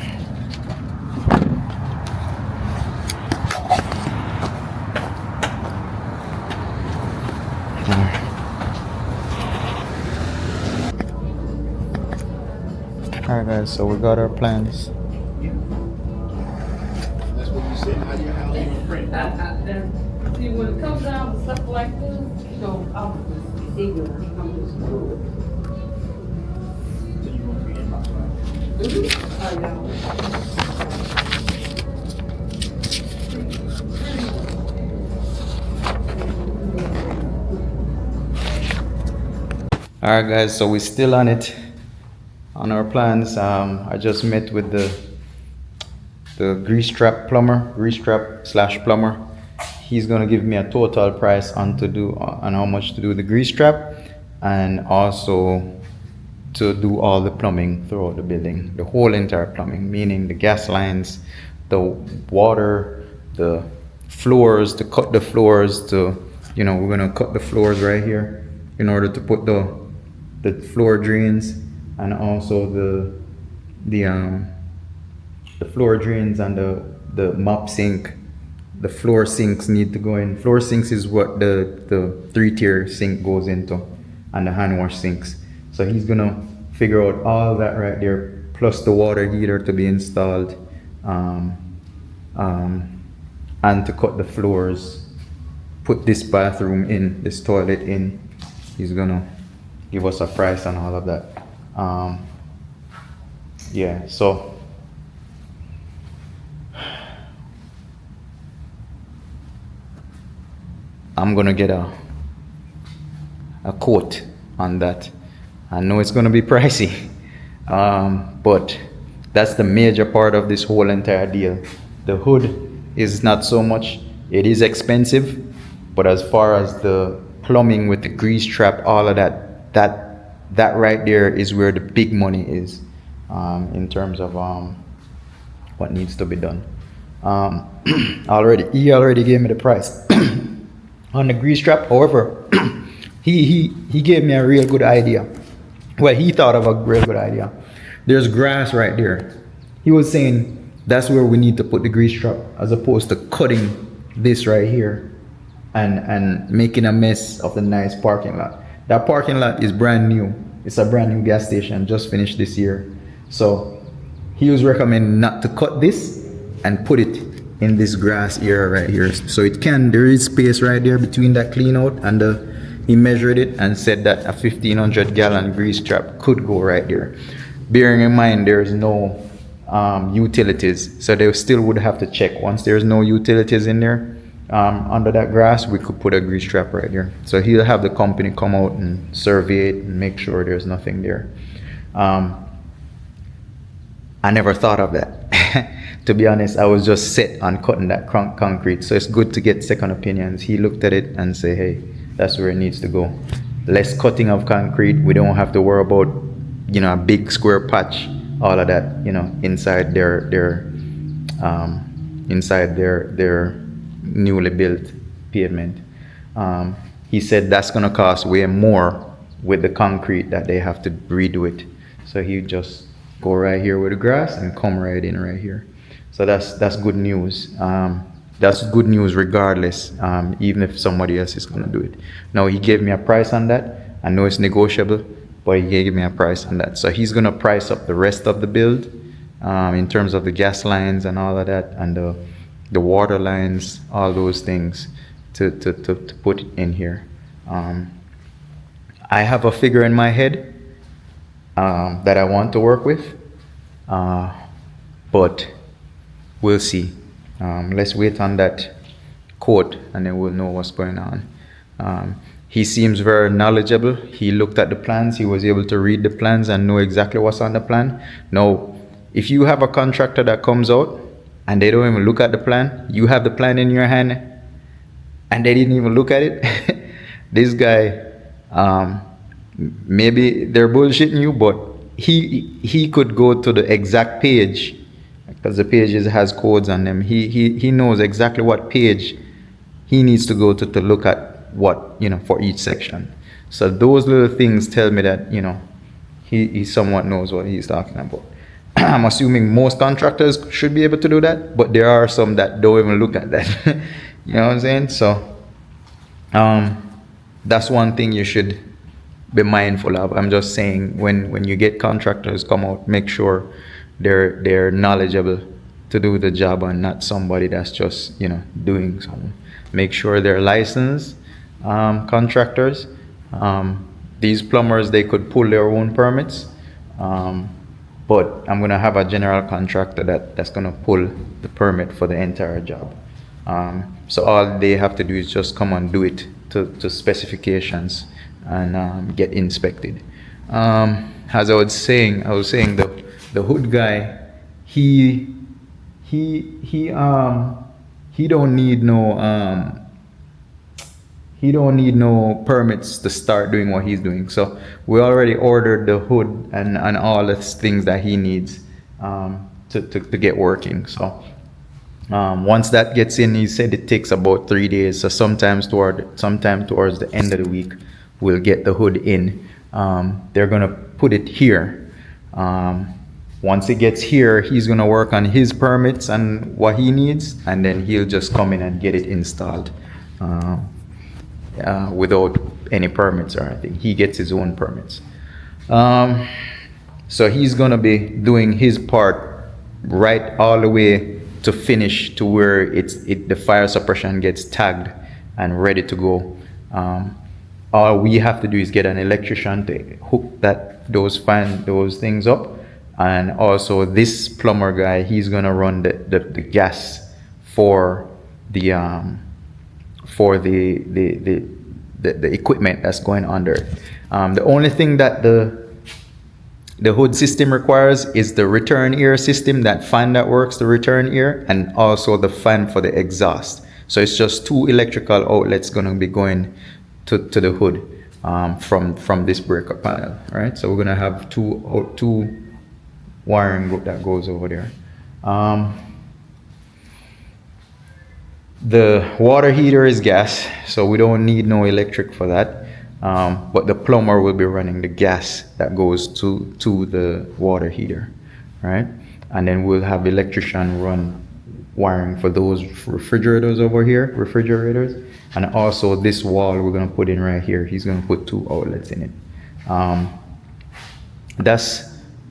A: Alright guys, so we got our plans.
B: That's what you said. How you print?
C: See, when it comes down to stuff like this, I'm just ignorant. I'm just screwed.
B: So you want to be in my spot?
C: I know.
A: Alright guys, so we're still on it, on our plans. I just met with the grease trap /plumber. He's gonna give me a total price on how much to do the grease trap, and also to do all the plumbing throughout the building, the whole entire plumbing, meaning the gas lines, the water, the floors, to cut the floors, to, you know, we're gonna cut the floors right here in order to put the floor drains, and also the floor drains and the mop sink. The floor sinks need to go in. Floor sinks is what the 3-tier sink goes into, and the hand wash sinks. So he's gonna figure out all that right there, plus the water heater to be installed, and to cut the floors, put this bathroom in, this toilet in. He's gonna give us a price on all of that. Yeah, so I'm gonna get a quote on that. I know it's gonna be pricey, but that's the major part of this whole entire deal. The hood is not so much. It is expensive, but as far as the plumbing with the grease trap, all of that right there is where the big money is, in terms of what needs to be done. He already gave me the price on the grease trap. However, he gave me a real good idea. Well, he thought of a real good idea. There's grass right there. He was saying that's where we need to put the grease trap, as opposed to cutting this right here and making a mess of the nice parking lot. That parking lot is brand new. It's a brand new gas station, just finished this year. So he was recommending not to cut this and put it in this grass area right here. So there is space right there between that clean out and he measured it and said that a 1,500 gallon grease trap could go right there. Bearing in mind there's no utilities, so they still would have to check. Once there's no utilities in there, under that grass, we could put a grease trap right there. So he'll have the company come out and survey it and make sure there's nothing there. I never thought of that. To be honest, I was just set on cutting that concrete. So it's good to get second opinions. He looked at it and say, hey, that's where it needs to go. Less cutting of concrete. We don't have to worry about, you know, a big square patch, all of that, you know, inside their newly built pavement. He said that's gonna cost way more with the concrete that they have to redo it. So he just go right here with the grass and come right in right here. So that's good news. That's good news regardless, even if somebody else is gonna do it. Now he gave me a price on that. I know it's negotiable, but he gave me a price on that. So he's gonna price up the rest of the build, in terms of the gas lines and all of that, and the water lines, all those things to put in here. I have a figure in my head that I want to work with, but we'll see. Let's wait on that quote and then we'll know what's going on. He seems very knowledgeable. He looked at the plans. He was able to read the plans and know exactly what's on the plan. Now, if you have a contractor that comes out and they don't even look at the plan, you have the plan in your hand and they didn't even look at it, this guy, maybe they're bullshitting you, but he could go to the exact page, because the pages has codes on them. He knows exactly what page he needs to go to look at what, you know, for each section. So those little things tell me that, you know, he somewhat knows what he's talking about. I'm assuming most contractors should be able to do that, but there are some that don't even look at that. You know what I'm saying? So that's one thing you should be mindful of. I'm just saying, when you get contractors come out, make sure they're knowledgeable to do the job and not somebody that's just, you know, doing something. Make sure they're licensed contractors. These plumbers, they could pull their own permits, but I'm gonna have a general contractor that's gonna pull the permit for the entire job. So all they have to do is just come and do it to specifications and get inspected. As I was saying the hood guy, he don't need no permits to start doing what he's doing. So we already ordered the hood and all the things that he needs to get working. So Once that gets in, he said it takes about 3 days. So sometime towards the end of the week, we'll get the hood in. They're gonna put it here. Once it gets here, he's gonna work on his permits and what he needs, and then he'll just come in and get it installed without any permits or anything. He gets his own permits. So he's gonna be doing his part right all the way to finish to where the fire suppression gets tagged and ready to go. All we have to do is get an electrician to hook those things up, and also this plumber guy, he's gonna run the gas for the equipment that's going under. The only thing that the hood system requires is the return air system, that fan that works the return air, and also the fan for the exhaust. So it's just 2 electrical outlets gonna be going to the hood from this breaker panel. All right, so we're gonna have two wiring that goes over there. The water heater is gas, so we don't need no electric for that. But the plumber will be running the gas that goes to the water heater, right? And then we'll have electrician run wiring for those refrigerators over here, and also this wall we're gonna put in right here. He's gonna put 2 outlets in it.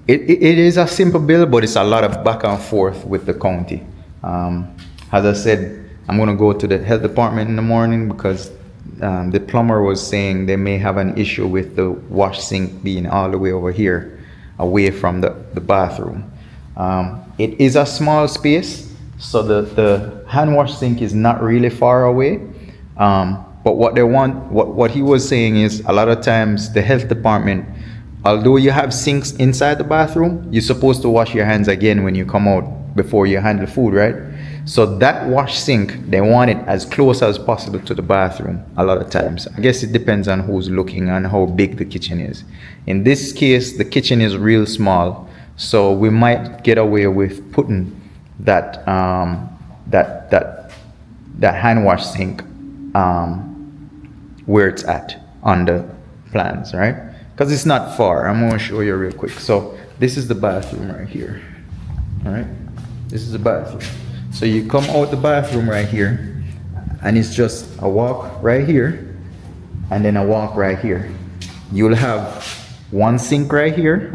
A: It is a simple bill, but it's a lot of back and forth with the county. As I said, I'm gonna go to the health department in the morning because the plumber was saying they may have an issue with the wash sink being all the way over here, away from the bathroom. It is a small space, so the hand wash sink is not really far away. But what he was saying is, a lot of times the health department, although you have sinks inside the bathroom, you're supposed to wash your hands again when you come out before you handle food, right? So that wash sink, they want it as close as possible to the bathroom a lot of times. I guess it depends on who's looking and how big the kitchen is. In this case, the kitchen is real small, so we might get away with putting that hand wash sink where it's at on the plans, right? Because it's not far. I'm gonna show you real quick. So this is the bathroom right here. All right, this is the bathroom. So you come out the bathroom right here, and it's just a walk right here, and then a walk right here. You'll have one sink right here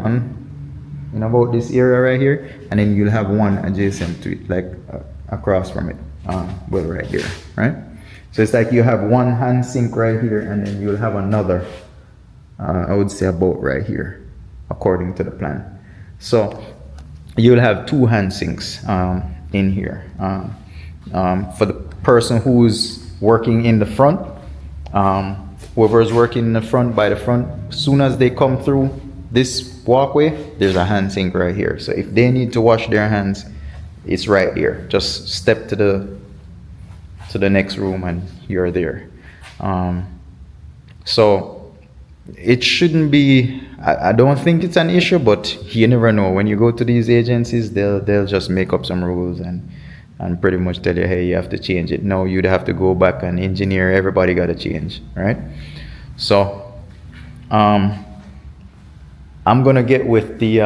A: in about this area right here, and then you'll have one adjacent to it, like across from it, well, right here, right? So it's like you have one hand sink right here, and then you'll have another, I would say about right here, according to the plan. So you'll have 2 hand sinks in here. For the person who's working in the front, whoever's working in the front, by the front, as soon as they come through this walkway, there's a hand sink right here. So if they need to wash their hands, it's right here. Just step to the next room and you're there. So it shouldn't be, I don't think it's an issue, but you never know. When you go to these agencies, they'll just make up some rules and pretty much tell you, hey, you have to change it. No, you'd have to go back and engineer. Everybody got to change, right? So I'm gonna get with the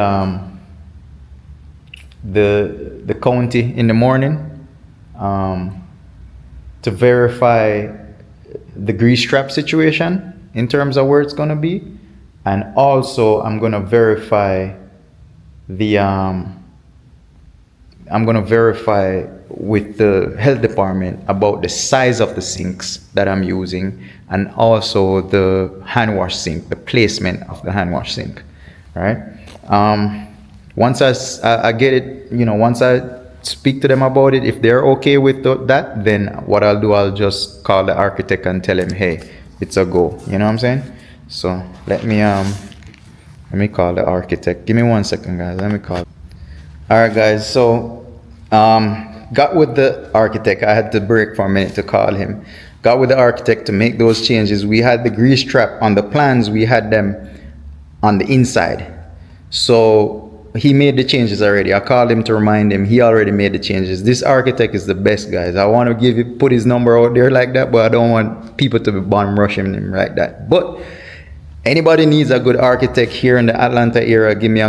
A: county in the morning to verify the grease trap situation in terms of where it's gonna be, and also I'm gonna verify with the health department about the size of the sinks that I'm using, and also the hand wash sink, the placement of the hand wash sink, right? Once I get it, once I speak to them about it, if they're okay with that, then what I'll do, I'll just call the architect and tell him, hey, it's a go. You know what I'm saying? So let me call the architect. Give me 1 second, guys. Let me call. All right, guys. So got with the architect. I had to break for a minute to call him. Got with the architect to make those changes. We had the grease trap on the plans. We had them on the inside. So he made the changes already. I called him to remind him. He already made the changes. This architect is the best, guys. I want to put his number out there like that, but I don't want people to be bomb rushing him like that. But anybody needs a good architect here in the Atlanta area, give me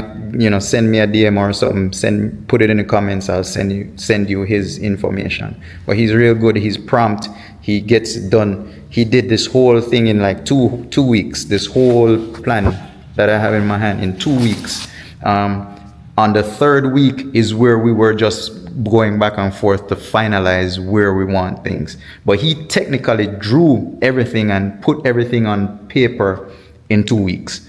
A: send me a DM or something. Put it in the comments. I'll send you his information. But he's real good. He's prompt. He gets it done. He did this whole thing in like two weeks. This whole plan that I have in my hand in 2 weeks. On the third week is where we were just going back and forth to finalize where we want things. But he technically drew everything and put everything on paper in 2 weeks.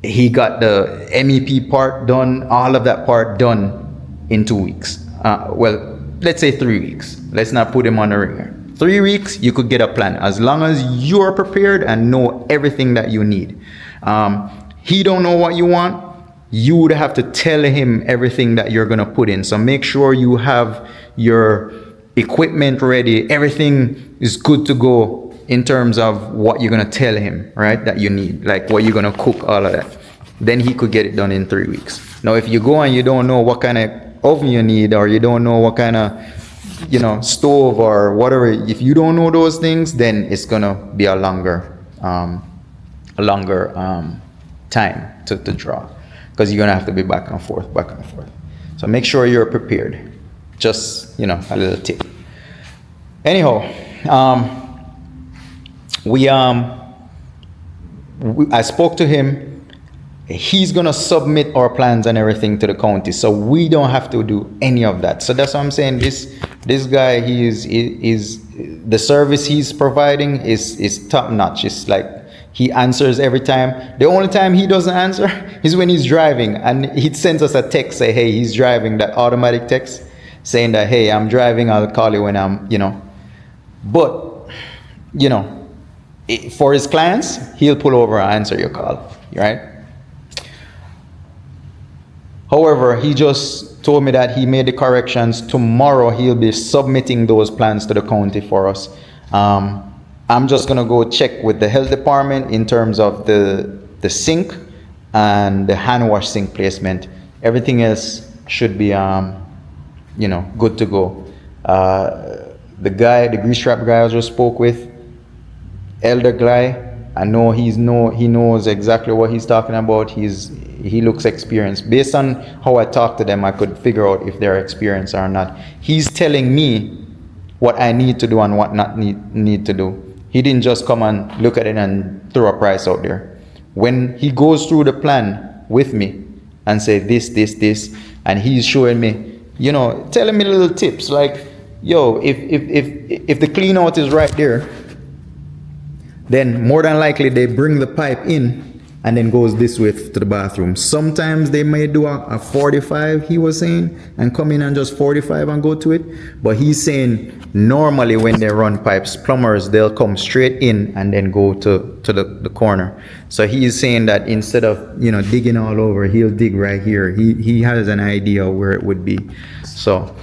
A: He got the MEP part done, all of that part done in 2 weeks. Well, let's say 3 weeks. Let's not put him on the ringer. 3 weeks, you could get a plan as long as you're prepared and know everything that you need. He don't know what you want. You would have to tell him everything that you're gonna put in. So make sure you have your equipment ready. Everything is good to go in terms of what you're gonna tell him, right? That you need, like what you're gonna cook, all of that. Then he could get it done in 3 weeks. Now, if you go and you don't know what kind of oven you need, or you don't know what kind of stove or whatever, if you don't know those things, then it's gonna be a longer time to draw, because you're gonna have to be back and forth. So make sure you're prepared. Just a little tip. Anyhow, I spoke to him. He's gonna submit our plans and everything to the county, so we don't have to do any of that. So that's what I'm saying. This guy, he is the service he's providing is top notch. It's like he answers every time. The only time he doesn't answer is when he's driving, and he sends us a text say, hey, he's driving, that automatic text saying that, hey, I'm driving, I'll call you when I'm, But for his clients, he'll pull over and answer your call, right? However, he just told me that he made the corrections. Tomorrow, he'll be submitting those plans to the county for us. I'm just gonna go check with the health department in terms of the sink and the hand wash sink placement. Everything else should be, good to go. The grease trap guy I just spoke with, elder guy, I know he knows exactly what he's talking about. He looks experienced. Based on how I talk to them, I could figure out if they're experienced or not. He's telling me what I need to do and what not need to do. He didn't just come and look at it and throw a price out there. When he goes through the plan with me and say this, and he's showing me, telling me little tips like, yo, if the clean out is right there, then more than likely they bring the pipe in and then goes this way to the bathroom. Sometimes they may do a 45, he was saying, and come in and just 45 and go to it. But he's saying normally when they run pipes, plumbers, they'll come straight in and then go to the corner. So he's saying that instead of digging all over, he'll dig right here. He has an idea where it would be. So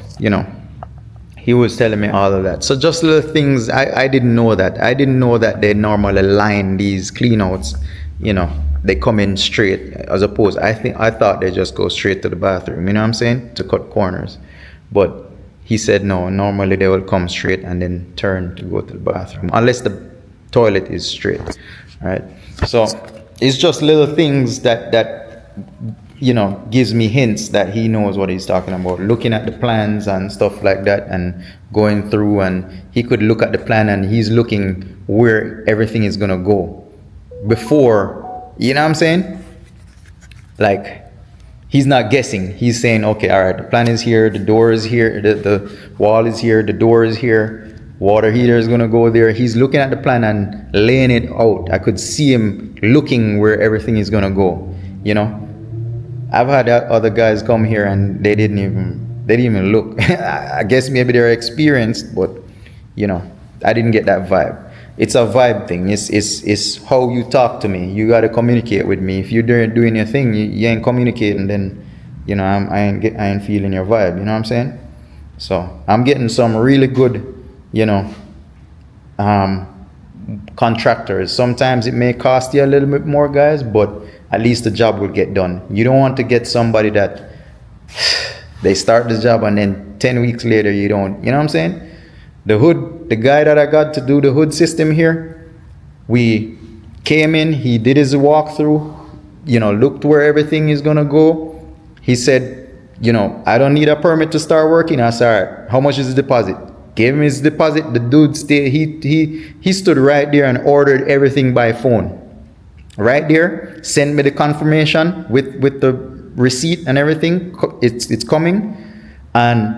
A: he was telling me all of that. So just little things. I didn't know that. I didn't know that they normally line these cleanouts. They come in straight, as opposed, I thought they just go straight to the bathroom, you know what I'm saying, to cut corners. But he said no, normally they will come straight and then turn to go to the bathroom, unless the toilet is straight, right? So it's just little things that gives me hints that he knows what he's talking about, looking at the plans and stuff like that and going through, and he could look at the plan and he's looking where everything is going to go before, you know what I'm saying? Like, he's not guessing. He's saying, okay, all right, the plan is here, the door is here, the wall is here, the door is here, water heater is going to go there. He's looking at the plan and laying it out. I could see him looking where everything is going to go, I've had other guys come here and they didn't even look. I guess maybe they're experienced, but I didn't get that vibe. It's a vibe thing. It's how you talk to me. You got to communicate with me. If you're doing your thing, you ain't communicating, then I ain't feeling your vibe. You know what I'm saying? So I'm getting some really good contractors. Sometimes it may cost you a little bit more, guys, but at least the job will get done. You don't want to get somebody that they start the job and then 10 weeks later you don't, you know what I'm saying? The guy that I got to do the hood system here, we came in, he did his walkthrough, looked where everything is gonna go. He said, I don't need a permit to start working. I said, all right, how much is the deposit? Gave him his deposit. The dude stayed, he stood right there and ordered everything by phone. Right there, sent me the confirmation with the receipt and everything. It's coming, and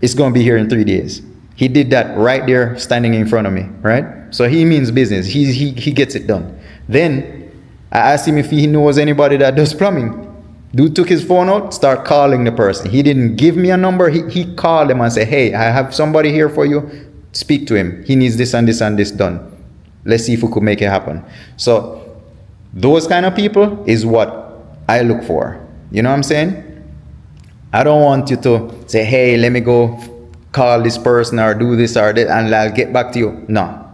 A: it's gonna be here in 3 days. He did that right there, standing in front of me, right? So he means business. He gets it done. Then I asked him if he knows anybody that does plumbing. Dude took his phone out, start calling the person. He didn't give me a number. He called them and said, hey, I have somebody here for you. Speak to him. He needs this and this and this done. Let's see if we could make it happen. So those kind of people is what I look for. You know what I'm saying? I don't want you to say, hey, let me go call this person or do this or that and I'll get back to you. No.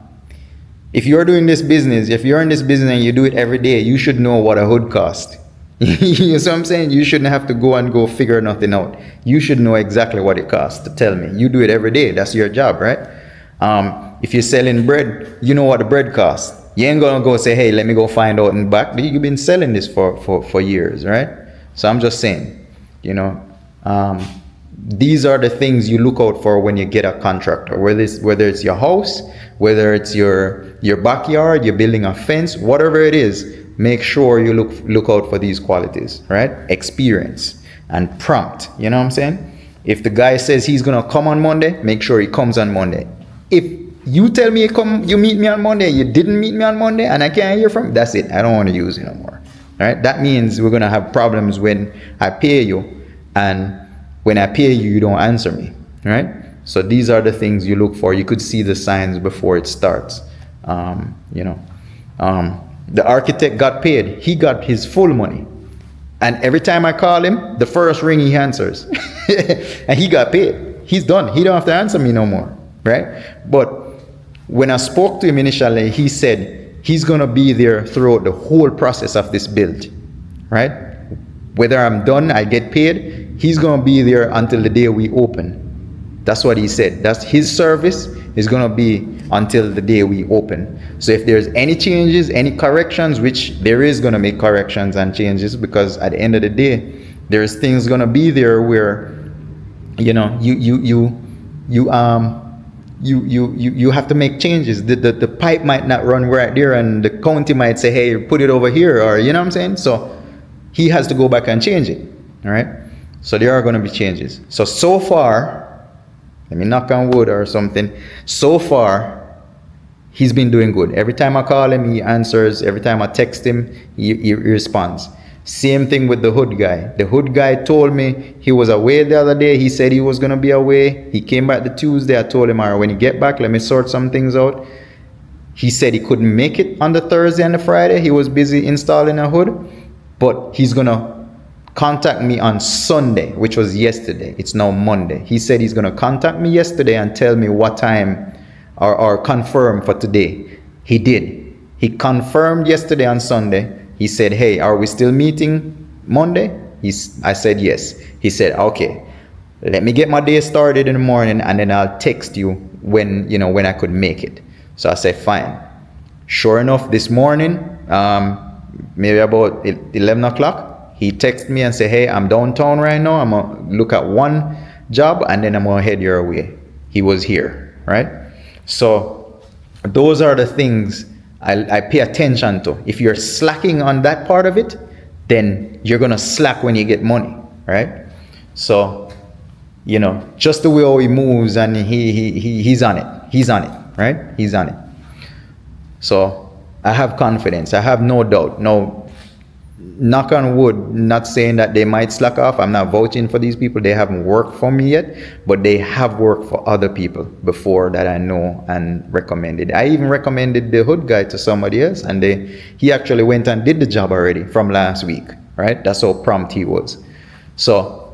A: If you're doing this business, if you're in this business and you do it every day, you should know what a hood costs. You know what I'm saying? You shouldn't have to go figure nothing out. You should know exactly what it costs to tell me. You do it every day. That's your job, right? If you're selling bread, you know what the bread costs. You ain't gonna go say, hey, let me go find out in the back. You've been selling this for years, right? So I'm just saying, these are the things you look out for when you get a contractor, whether it's your house, whether it's your backyard, you're building a fence, whatever it is, make sure you look out for these qualities, right? Experience and prompt, you know what I'm saying? If the guy says he's gonna come on Monday, make sure he comes on Monday. If you tell me you meet me on Monday, you didn't meet me on Monday, and I can't hear from you, that's it. I don't want to use you no more. All right? That means we're gonna have problems when I pay you, and when I pay you, you don't answer me. Right? So these are the things you look for. You could see the signs before it starts. The architect got paid. He got his full money, and every time I call him, the first ring he answers, and he got paid. He's done. He don't have to answer me no more. Right? But when I spoke to him initially, he said he's gonna be there throughout the whole process of this build, right? Whether I'm done, I get paid, he's gonna be there until the day we open. That's what he said. That's his service is gonna be until the day we open. So if there's any changes, any corrections, which there is gonna make corrections and changes, because at the end of the day, there's things gonna be there where, you have to make changes. The pipe might not run right there, and the county might say, hey, put it over here, or you know what I'm saying? So he has to go back and change it. All right? So there are going to be changes. So far, let me knock on wood or something. So far, he's been doing good. Every time I call him, he answers. Every time I text him, he responds. Same thing with the hood guy. The hood guy told me he was away the other day. He said he was going to be away. He came back the Tuesday. I told him, all right, when you get back, let me sort some things out. He said he couldn't make it on the Thursday and the Friday. He was busy installing a hood, but he's going to contact me on Sunday, which was yesterday. It's now Monday. He said he's going to contact me yesterday and tell me what time or confirm for today. He did. He confirmed yesterday on Sunday. He said, hey, are we still meeting Monday? I said, yes. He said, okay, let me get my day started in the morning, and then I'll text you when I could make it. So I said, fine. Sure enough, this morning, maybe about 11 o'clock, he texted me and said, hey, I'm downtown right now. I'm going to look at one job, and then I'm going to head your way. He was here, right? So those are the things I pay attention to. If you're slacking on that part of it, then you're gonna slack when you get money, right? So, just the way how he moves, and he's on it, right? He's on it. So I have confidence. I have no doubt. No, knock on wood, not saying that they might slack off. I'm not vouching for these people. They haven't worked for me yet, but they have worked for other people before that I know and recommended. I even recommended the hood guy to somebody else, and he actually went and did the job already from last week, right? That's how prompt he was. So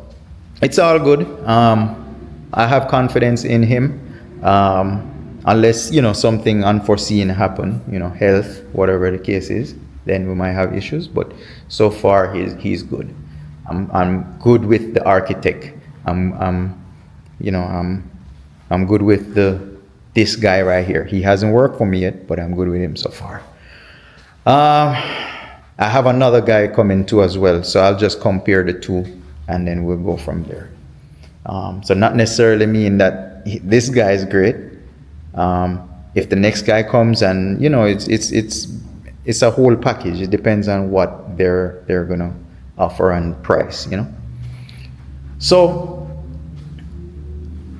A: it's all good. I have confidence in him, unless something unforeseen happen, health, whatever the case is. then we might have issues. But so far, he's good. I'm good with the architect. I'm good with this guy right here. He hasn't worked for me yet, but I'm good with him so far. I have another guy coming too as well, so I'll just compare the two, and then we'll go from there. So not necessarily mean that this guy is great. If the next guy comes, and it's a whole package. It depends on what they're gonna offer and price. So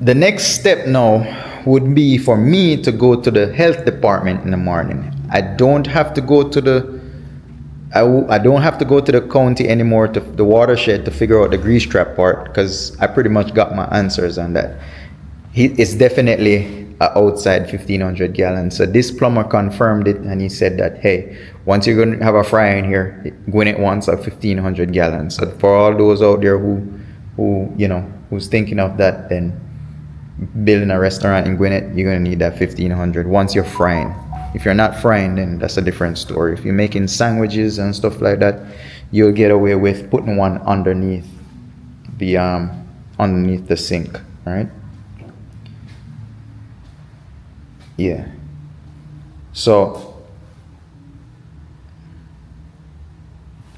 A: the next step now would be for me to go to the health department in the morning. I don't have to go to the county anymore, to the watershed, to figure out the grease trap part, because I pretty much got my answers on that. It's definitely outside 1,500 gallons. So this plumber confirmed it, and he said that, hey, once you're going to have a fry in here, Gwinnett wants a 1,500 gallons. So for all those out there who's thinking of that, then building a restaurant in Gwinnett, you're going to need that 1,500 once you're frying. If you're not frying, then that's a different story. If you're making sandwiches and stuff like that, you'll get away with putting one underneath the sink, right? Yeah. So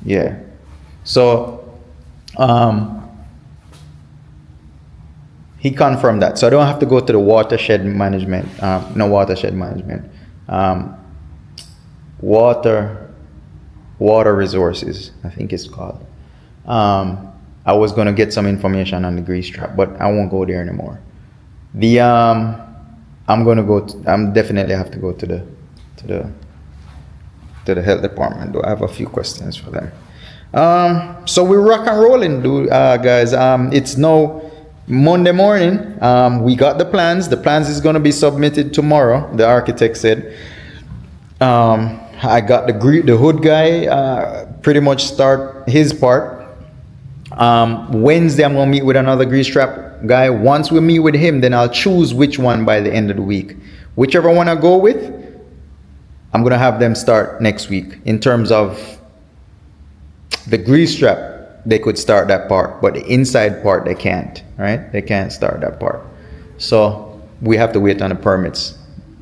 A: yeah. So he confirmed that. So I don't have to go to the watershed management. Water resources, I think it's called. I was gonna get some information on the grease trap, but I won't go there anymore. I'm definitely have to go to the health department. I have a few questions for them. So we're rock and rolling, guys. It's now Monday morning. We got the plans. The plans is gonna be submitted tomorrow, the architect said. I got the hood guy pretty much start his part. Wednesday I'm gonna meet with another grease trap guy. Once we meet with him, then I'll choose which one by the end of the week. Whichever one I go with, I'm gonna have them start next week. In terms of the grease trap, they could start that part, but the inside part they can't, right? They can't start that part. So we have to wait on the permits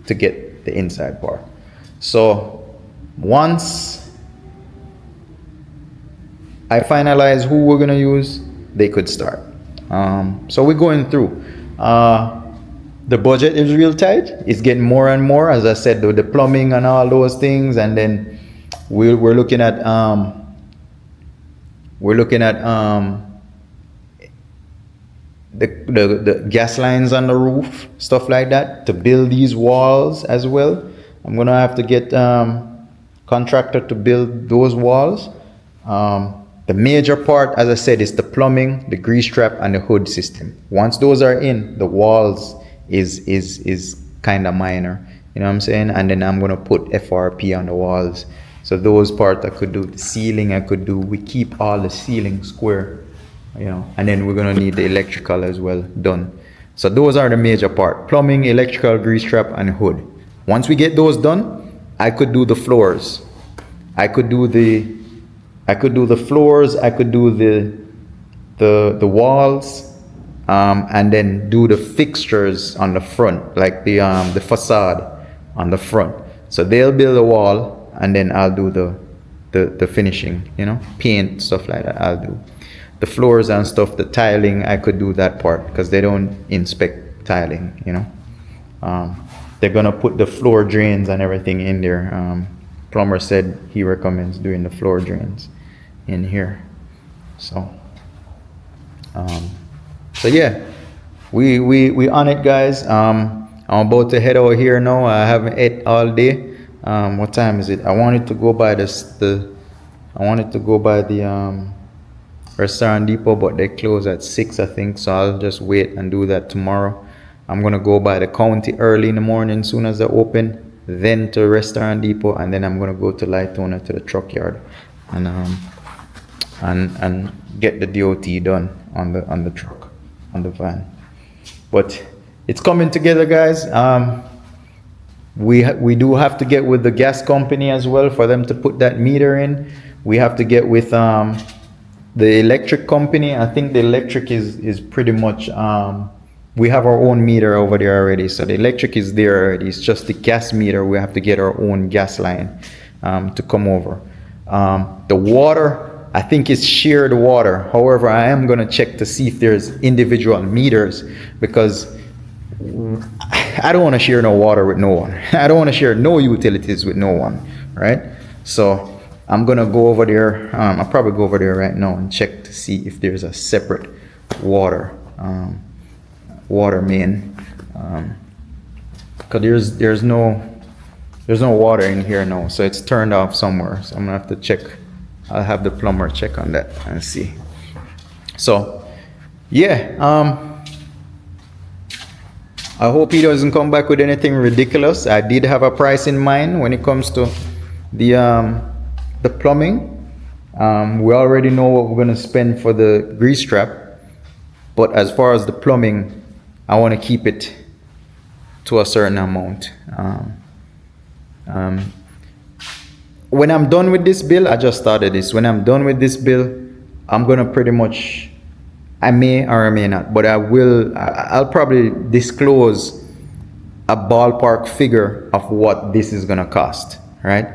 A: to get the inside part. So once I finalize who we're gonna use, they could start. So we're going through. The budget is real tight. It's getting more and more, as I said, with the plumbing and all those things, and then we're looking at the gas lines on the roof, stuff like that, to build these walls as well. I'm gonna have to get contractor to build those walls. The major part, as I said, is the plumbing, the grease trap, and the hood system. Once those are in, the walls is kind of minor, you know what I'm saying? And then I'm gonna put FRP on the walls. So those parts I could do. The ceiling I could do. We keep all the ceiling square, and then we're gonna need the electrical as well done. So those are the major part: plumbing, electrical, grease trap, and hood. Once we get those done, I could do the floors. I could do the floors. I could do the walls, and then do the fixtures on the front, like the facade on the front. So they'll build a wall, and then I'll do the finishing, paint, stuff like that. I'll do the floors and stuff. The tiling, I could do that part because they don't inspect tiling, They're gonna put the floor drains and everything in there. Plumber said he recommends doing the floor drains in here. So yeah, we on it, guys. I'm about to head over here now. I haven't ate all day. What time is it? I wanted to go by the Restaurant Depot, but they close at 6, I think. So I'll just wait and do that tomorrow. I'm gonna go by the county early in the morning, soon as they open, then to Restaurant Depot, and then I'm gonna go to Lightona to the truck yard, and get the DOT done on the truck, on the van. But it's coming together, guys. we do have to get with the gas company as well for them to put that meter in. We have to get with the electric company. I think the electric is pretty much we have our own meter over there already, so the electric is there already. It's just the gas meter. We have to get our own gas line to come over. The water, I think it's shared water. However, I am going to check to see if there's individual meters, because I don't want to share no water with no one. I don't want to share no utilities with no one, right? So I'm going to go over there. I'll probably go over there right now and check to see if there's a separate water main, because there's no water in here now, so it's turned off somewhere. So I'm gonna have to check. I'll have the plumber check on that and see. So yeah, I hope he doesn't come back with anything ridiculous. I did have a price in mind when it comes to the plumbing. We already know what we're gonna spend for the grease trap, but as far as the plumbing, I want to keep it to a certain amount. When I'm done with this bill, I just started this. When I'm done with this bill, I'm gonna pretty much, I may or I may not, but I'll probably disclose a ballpark figure of what this is gonna cost, right?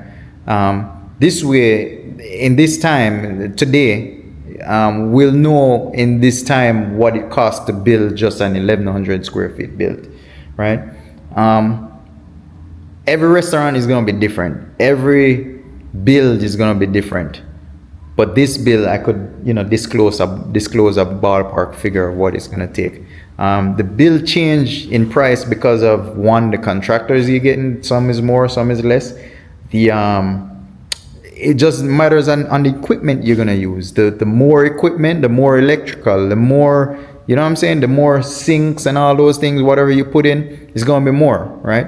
A: This way, in this time, today, we'll know in this time what it costs to build just an 1,100 square feet build, right? Every restaurant is going to be different. Every build is going to be different. But this bill, I could, disclose a ballpark figure of what it's going to take. The bill change in price because of, one, the contractors you're getting. Some is more, some is less. It just matters on the equipment you're gonna use. The more equipment, the more electrical, the more, you know what I'm saying, the more sinks and all those things, whatever you put in, is gonna be more, right?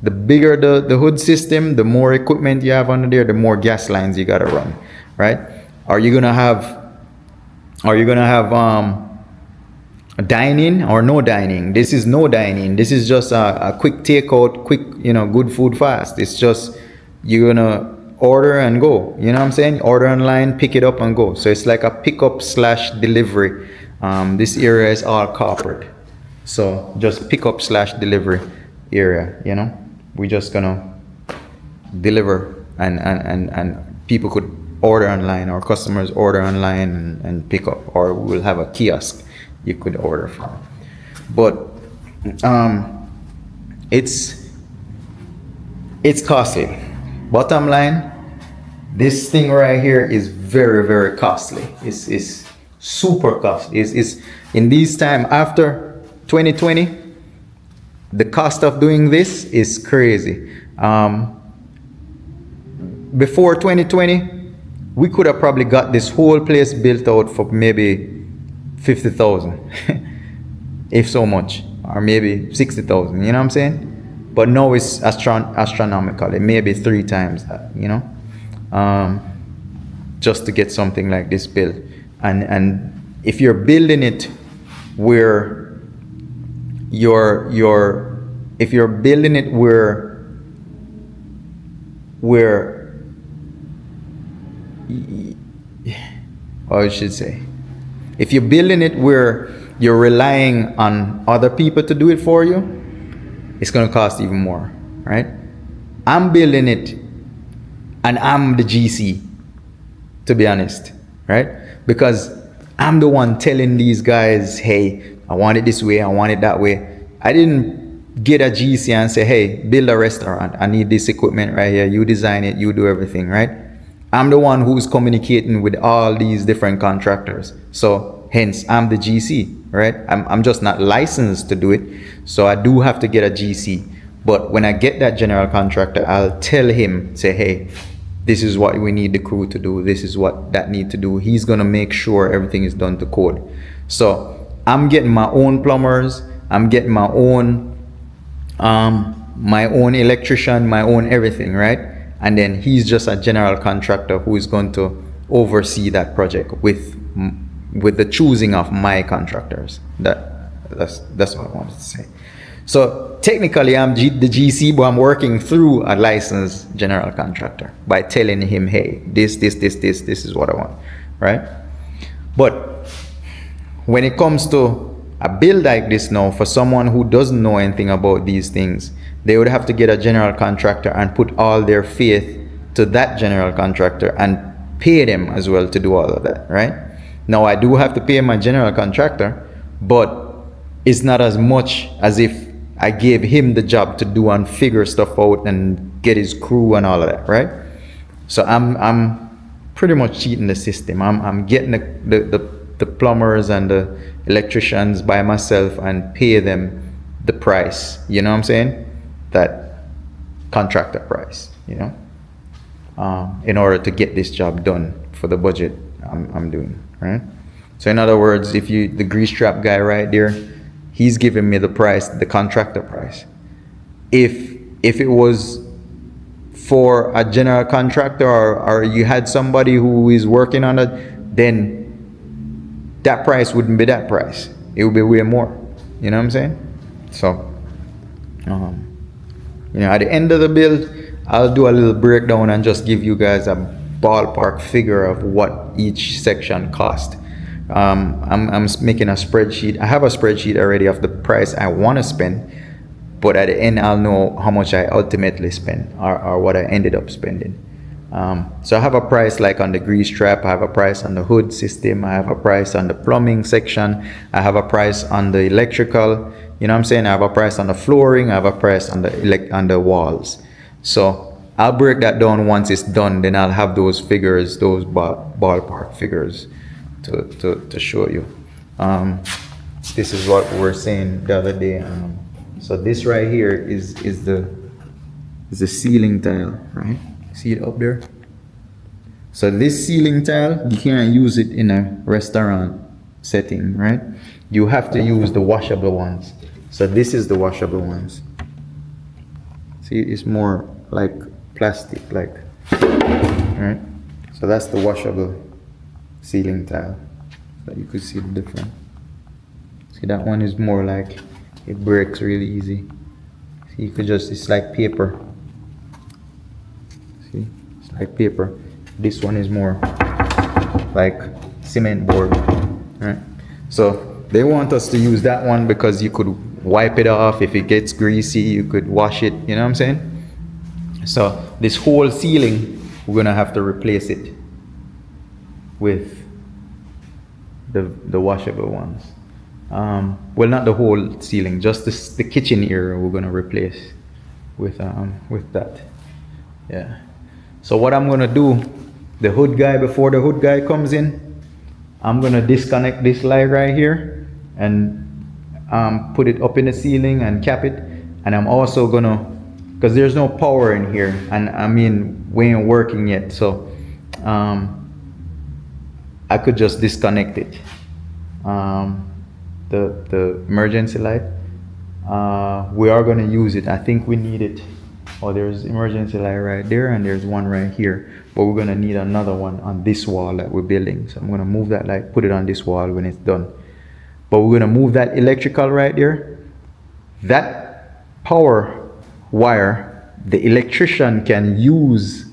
A: The bigger the hood system, the more equipment you have under there, the more gas lines you gotta run, right? Are you gonna have dining or no dining? This is no dining. This is just a quick takeout, quick, good food fast. It's just, you're gonna order and go, you know what I'm saying? Order online, pick it up and go. So it's like a pickup / delivery. This area is all corporate, so just pickup / delivery area. We're just gonna deliver, and people could order online, or customers order online and pick up, or we'll have a kiosk you could order from. But it's costly. Bottom line, this thing right here is very, very costly. It's super costly. It's in this time after 2020, the cost of doing this is crazy. Before 2020, we could have probably got this whole place built out for maybe 50,000, if so much, or maybe 60,000. You know what I'm saying? But now it's astronomical. It may be 3 times that, just to get something like this built. And if you're building it where if you're building it where I should say, if you're building it where you're relying on other people to do it for you, it's going to cost even more, right? I'm building it and I'm the GC, to be honest, right? Because I'm the one telling these guys, hey, I want it this way, I want it that way. I didn't get a GC and say, hey, build a restaurant. I need this equipment right here. You design it, you do everything, right? I'm the one who's communicating with all these different contractors. So hence, I'm the GC, right? I'm just not licensed to do it. So I do have to get a GC. But when I get that general contractor, I'll tell him, say, hey, this is what we need the crew to do. This is what that need to do. He's going to make sure everything is done to code. So I'm getting my own plumbers. I'm getting my own electrician, my own everything, right? And then he's just a general contractor who is going to oversee that project with the choosing of my contractors. That's what I wanted to say. So technically I'm the GC, but I'm working through a licensed general contractor by telling him, hey, this is what I want, right? But when it comes to a build like this now, for someone who doesn't know anything about these things, they would have to get a general contractor and put all their faith to that general contractor and pay them as well to do all of that, right? Now I do have to pay my general contractor, but it's not as much as if I gave him the job to do and figure stuff out and get his crew and all of that, right? So I'm pretty much cheating the system. I'm getting the plumbers and the electricians by myself and pay them the price, you know what I'm saying? That contractor price, you know, in order to get this job done for the budget I'm doing, right? So in other words, if you, the grease trap guy right there, he's giving me the price, the contractor price. If it was for a general contractor or you had somebody who is working on it, then that price wouldn't be that price. It would be way more. You know what I'm saying? So, you know, at the end of the build, I'll do a little breakdown and just give you guys a ballpark figure of what each section cost. I'm making a spreadsheet. I have a spreadsheet already of the price I want to spend, but at the end I'll know how much I ultimately spend or what I ended up spending. So I have a price like on the grease trap, I have a price on the hood system, I have a price on the plumbing section, I have a price on the electrical, you know what I'm saying? I have a price on the flooring, I have a price on the walls. So I'll break that down once it's done, then I'll have those figures, those ballpark figures to show you. This is what we were saying the other day. So this right here is the ceiling tile, right? See it up there? So this ceiling tile, you can't use it in a restaurant setting, right? You have to use the washable ones. So this is the washable ones. See, it's more like plastic, like, right? So that's the washable ceiling tile. So you could see the difference. See, that one is more like, it breaks really easy. See, you could just, it's like paper. See, it's like paper. This one is more like cement board, right? So they want us to use that one because you could wipe it off. If it gets greasy, you could wash it, you know what I'm saying? So this whole ceiling, we're gonna have to replace it with the washable ones. Well, not the whole ceiling, just the kitchen area we're gonna replace with that. Yeah. So what I'm gonna do, the hood guy, before the hood guy comes in, I'm gonna disconnect this light right here and put it up in the ceiling and cap it. And I'm also gonna, because there's no power in here, and I mean we ain't working yet, so I could just disconnect it. The emergency light, we are gonna use it. I think we need it. Oh, there's emergency light right there, and there's one right here, but we're gonna need another one on this wall that we're building. So I'm gonna move that light, put it on this wall when it's done. But we're gonna move that electrical right there. That power wire, the electrician can use,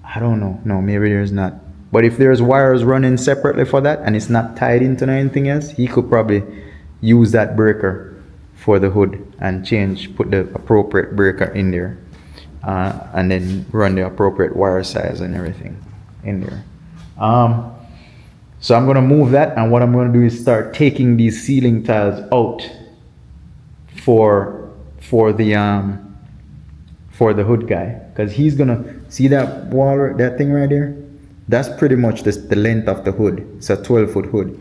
A: I don't know, no, maybe there's not. But if there's wires running separately for that and it's not tied into anything else, he could probably use that breaker for the hood and put the appropriate breaker in there, and then run the appropriate wire size and everything in there. So I'm gonna move that, and what I'm gonna do is start taking these ceiling tiles out for the hood guy, because he's gonna see that wall, that thing right there. That's pretty much the length of the hood. It's a 12-foot hood.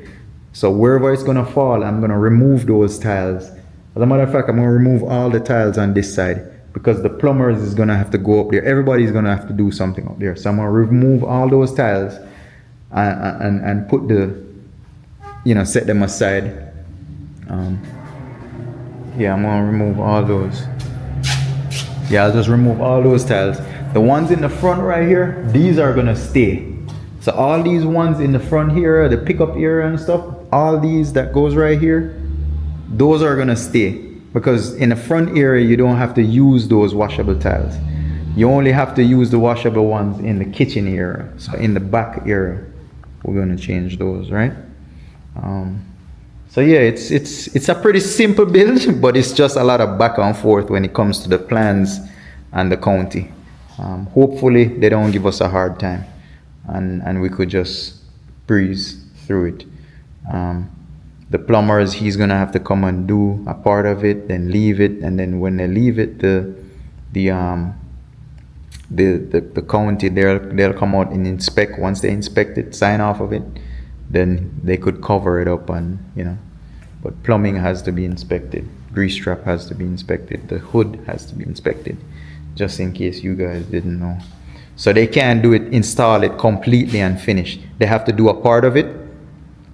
A: So wherever it's gonna fall, I'm gonna remove those tiles. As a matter of fact, I'm gonna remove all the tiles on this side because the plumbers is gonna have to go up there. Everybody's gonna have to do something up there. So I'm gonna remove all those tiles and put set them aside. Yeah, I'm gonna remove all those. Yeah, I'll just remove all those tiles. The ones in the front right here, these are gonna stay. So all these ones in the front here, the pickup area and stuff, all these that goes right here, those are gonna stay because in the front area you don't have to use those washable tiles. You only have to use the washable ones in the kitchen area. So in the back area, we're going to change those, right? So yeah, it's a pretty simple build, but it's just a lot of back and forth when it comes to the plans and the county. Hopefully they don't give us a hard time, and we could just breeze through it. The plumbers, he's gonna have to come and do a part of it, then leave it, and then when they leave it, the county, they'll come out and inspect. Once they inspect it, sign off of it, then they could cover it up, and but plumbing has to be inspected, grease trap has to be inspected, the hood has to be inspected, just in case you guys didn't know. So they can't do it, install it completely and finish. They have to do a part of it,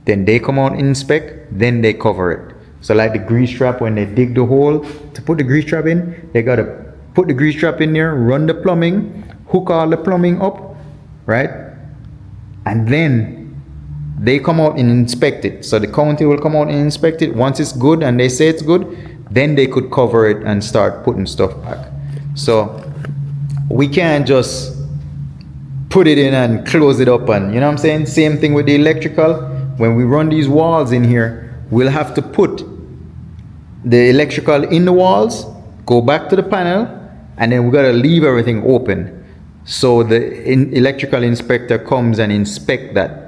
A: then they come out and inspect, then they cover it. So like the grease trap, when they dig the hole to put the grease trap in, they gotta put the grease trap in there, run the plumbing, hook all the plumbing up, right? And then they come out and inspect it. So the county will come out and inspect it. Once it's good and they say it's good, then they could cover it and start putting stuff back. So we can't just put it in and close it up, and you know what I'm saying? Same thing with the electrical. When we run these walls in here, we'll have to put the electrical in the walls, go back to the panel, and then we gotta leave everything open. So the electrical inspector comes and inspect that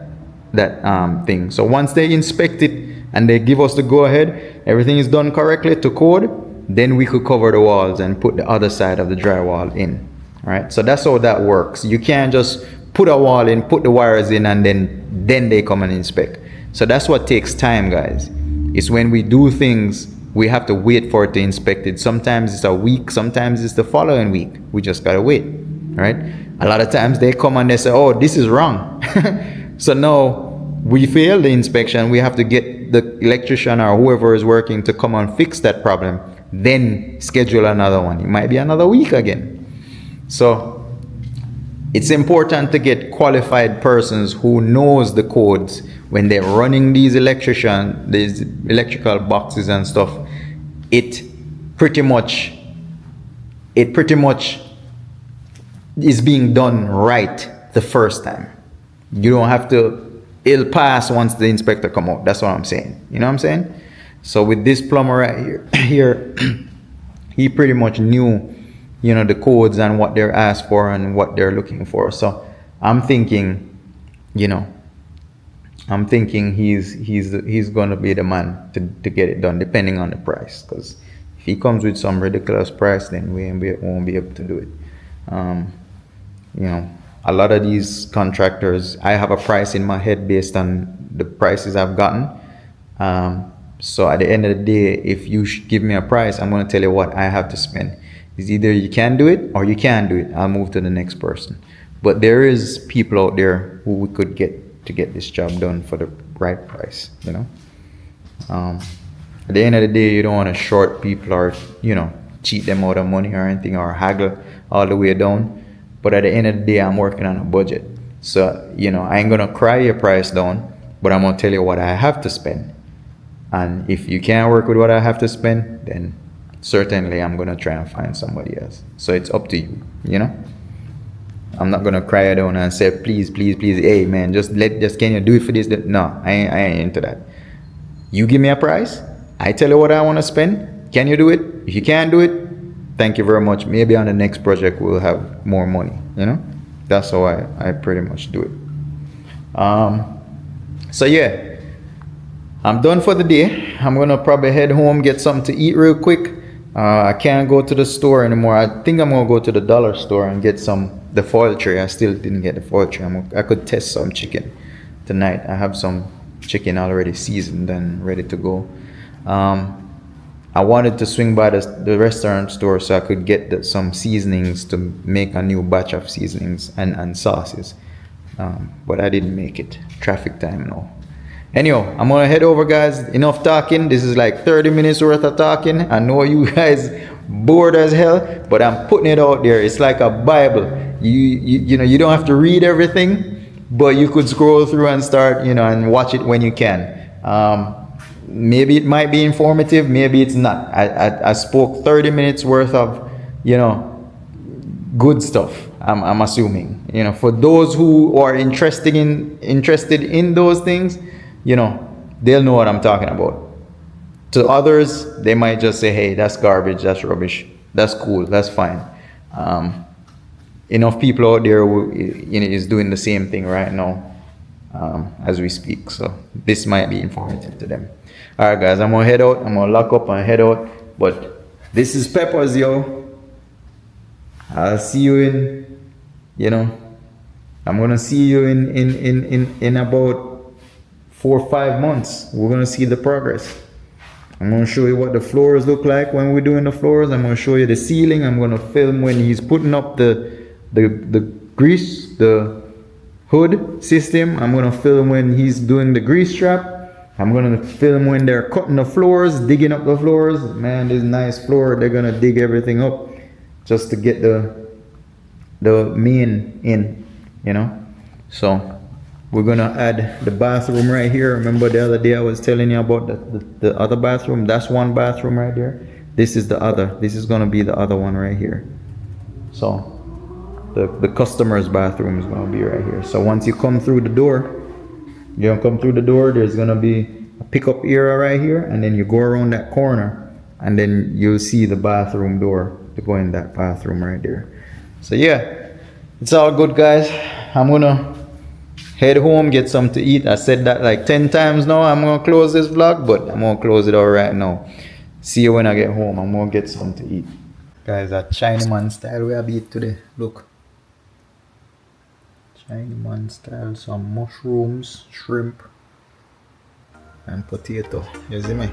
A: thing. So once they inspect it and they give us the go ahead, everything is done correctly to code, then we could cover the walls and put the other side of the drywall in. Right? So that's how that works. You can't just put a wall in, put the wires in, and then they come and inspect. So that's what takes time, guys. It's when we do things, we have to wait for it to inspect it. Sometimes it's a week, sometimes it's the following week. We just gotta wait, right? A lot of times they come and they say, oh, this is wrong. So now we fail the inspection. We have to get the electrician or whoever is working to come and fix that problem, then schedule another one. It might be another week again. So it's important to get qualified persons who knows the codes when they're running these electrical boxes and stuff. It pretty much is being done right the first time. You don't have to, it'll pass once the inspector come out. That's what I'm saying. You know what I'm saying? So with this plumber right here, he pretty much knew, the codes and what they're asked for and what they're looking for. So I'm thinking, he's going to be the man to get it done, depending on the price. Because if he comes with some ridiculous price, then we won't be able to do it. A lot of these contractors, I have a price in my head based on the prices I've gotten. So at the end of the day, if you give me a price, I'm going to tell you what I have to spend. It's either you can do it or you can't do it. I'll move to the next person. But there is people out there who we could get to get this job done for the right price, At the end of the day, you don't want to short people or, cheat them out of money or anything, or haggle all the way down. But at the end of the day, I'm working on a budget. So, I ain't going to cry your price down, but I'm going to tell you what I have to spend. And if you can't work with what I have to spend, then certainly I'm going to try and find somebody else. So it's up to you, I'm not going to cry down and say, please, hey man, just can you do it for this? No, I ain't into that. You give me a price, I tell you what I want to spend. Can you do it? If you can't do it, thank you very much. Maybe on the next project we'll have more money, That's how I pretty much do it. So yeah, I'm done for the day. I'm going to probably head home, get something to eat real quick. I can't go to the store anymore. I think I'm going to go to the dollar store and get the foil tray. I still didn't get the foil tray. I could test some chicken tonight. I have some chicken already seasoned and ready to go. I wanted to swing by the restaurant store so I could get some seasonings to make a new batch of seasonings and sauces. But I didn't make it. Traffic time now. Anyhow, I'm gonna head over, guys. Enough talking. This is like 30 minutes worth of talking. I know you guys bored as hell, but I'm putting it out there. It's like a Bible. You don't have to read everything, but you could scroll through and start, and watch it when you can. maybe it might be informative, maybe it's not. I spoke 30 minutes worth of, you know, good stuff. I'm assuming, you know, for those who are interested in those things, you know, they'll know what I'm talking about. To others, they might just say, hey, that's garbage, that's rubbish, that's cool, that's fine. Enough people out there who, you know, is doing the same thing right now as we speak, so this might be informative to them. All right, guys, I'm gonna head out. I'm gonna lock up and head out. But this is Peppers, yo. I'll see you in, you know, I'm gonna see you in about 4 or 5 months. We're gonna see the progress. I'm gonna show you what the floors look like when we're doing the floors. I'm gonna show you the ceiling. I'm gonna film when he's putting up the grease, the hood system. I'm gonna film when he's doing the grease trap. I'm gonna film when they're cutting the floors, digging up the floors. Man, this nice floor, they're gonna dig everything up just to get the main in, you know. So we're gonna add the bathroom right here. Remember the other day I was telling you about the other bathroom? That's one bathroom right there. This is the other. This is gonna be the other one right here. So the customer's bathroom is gonna be right here. So once you come through the door, there's gonna be a pickup area right here, and then you go around that corner, and then you'll see the bathroom door to go in that bathroom right there. So yeah, it's all good, guys. I'm gonna head home, get something to eat. I said that like 10 times now. I'm gonna close this vlog, but I'm gonna close it all right now. See you when I get home. I'm gonna get something to eat. Guys, that Chinaman style we have eat today. Look. Chinaman style, some mushrooms, shrimp, and potato. You see me?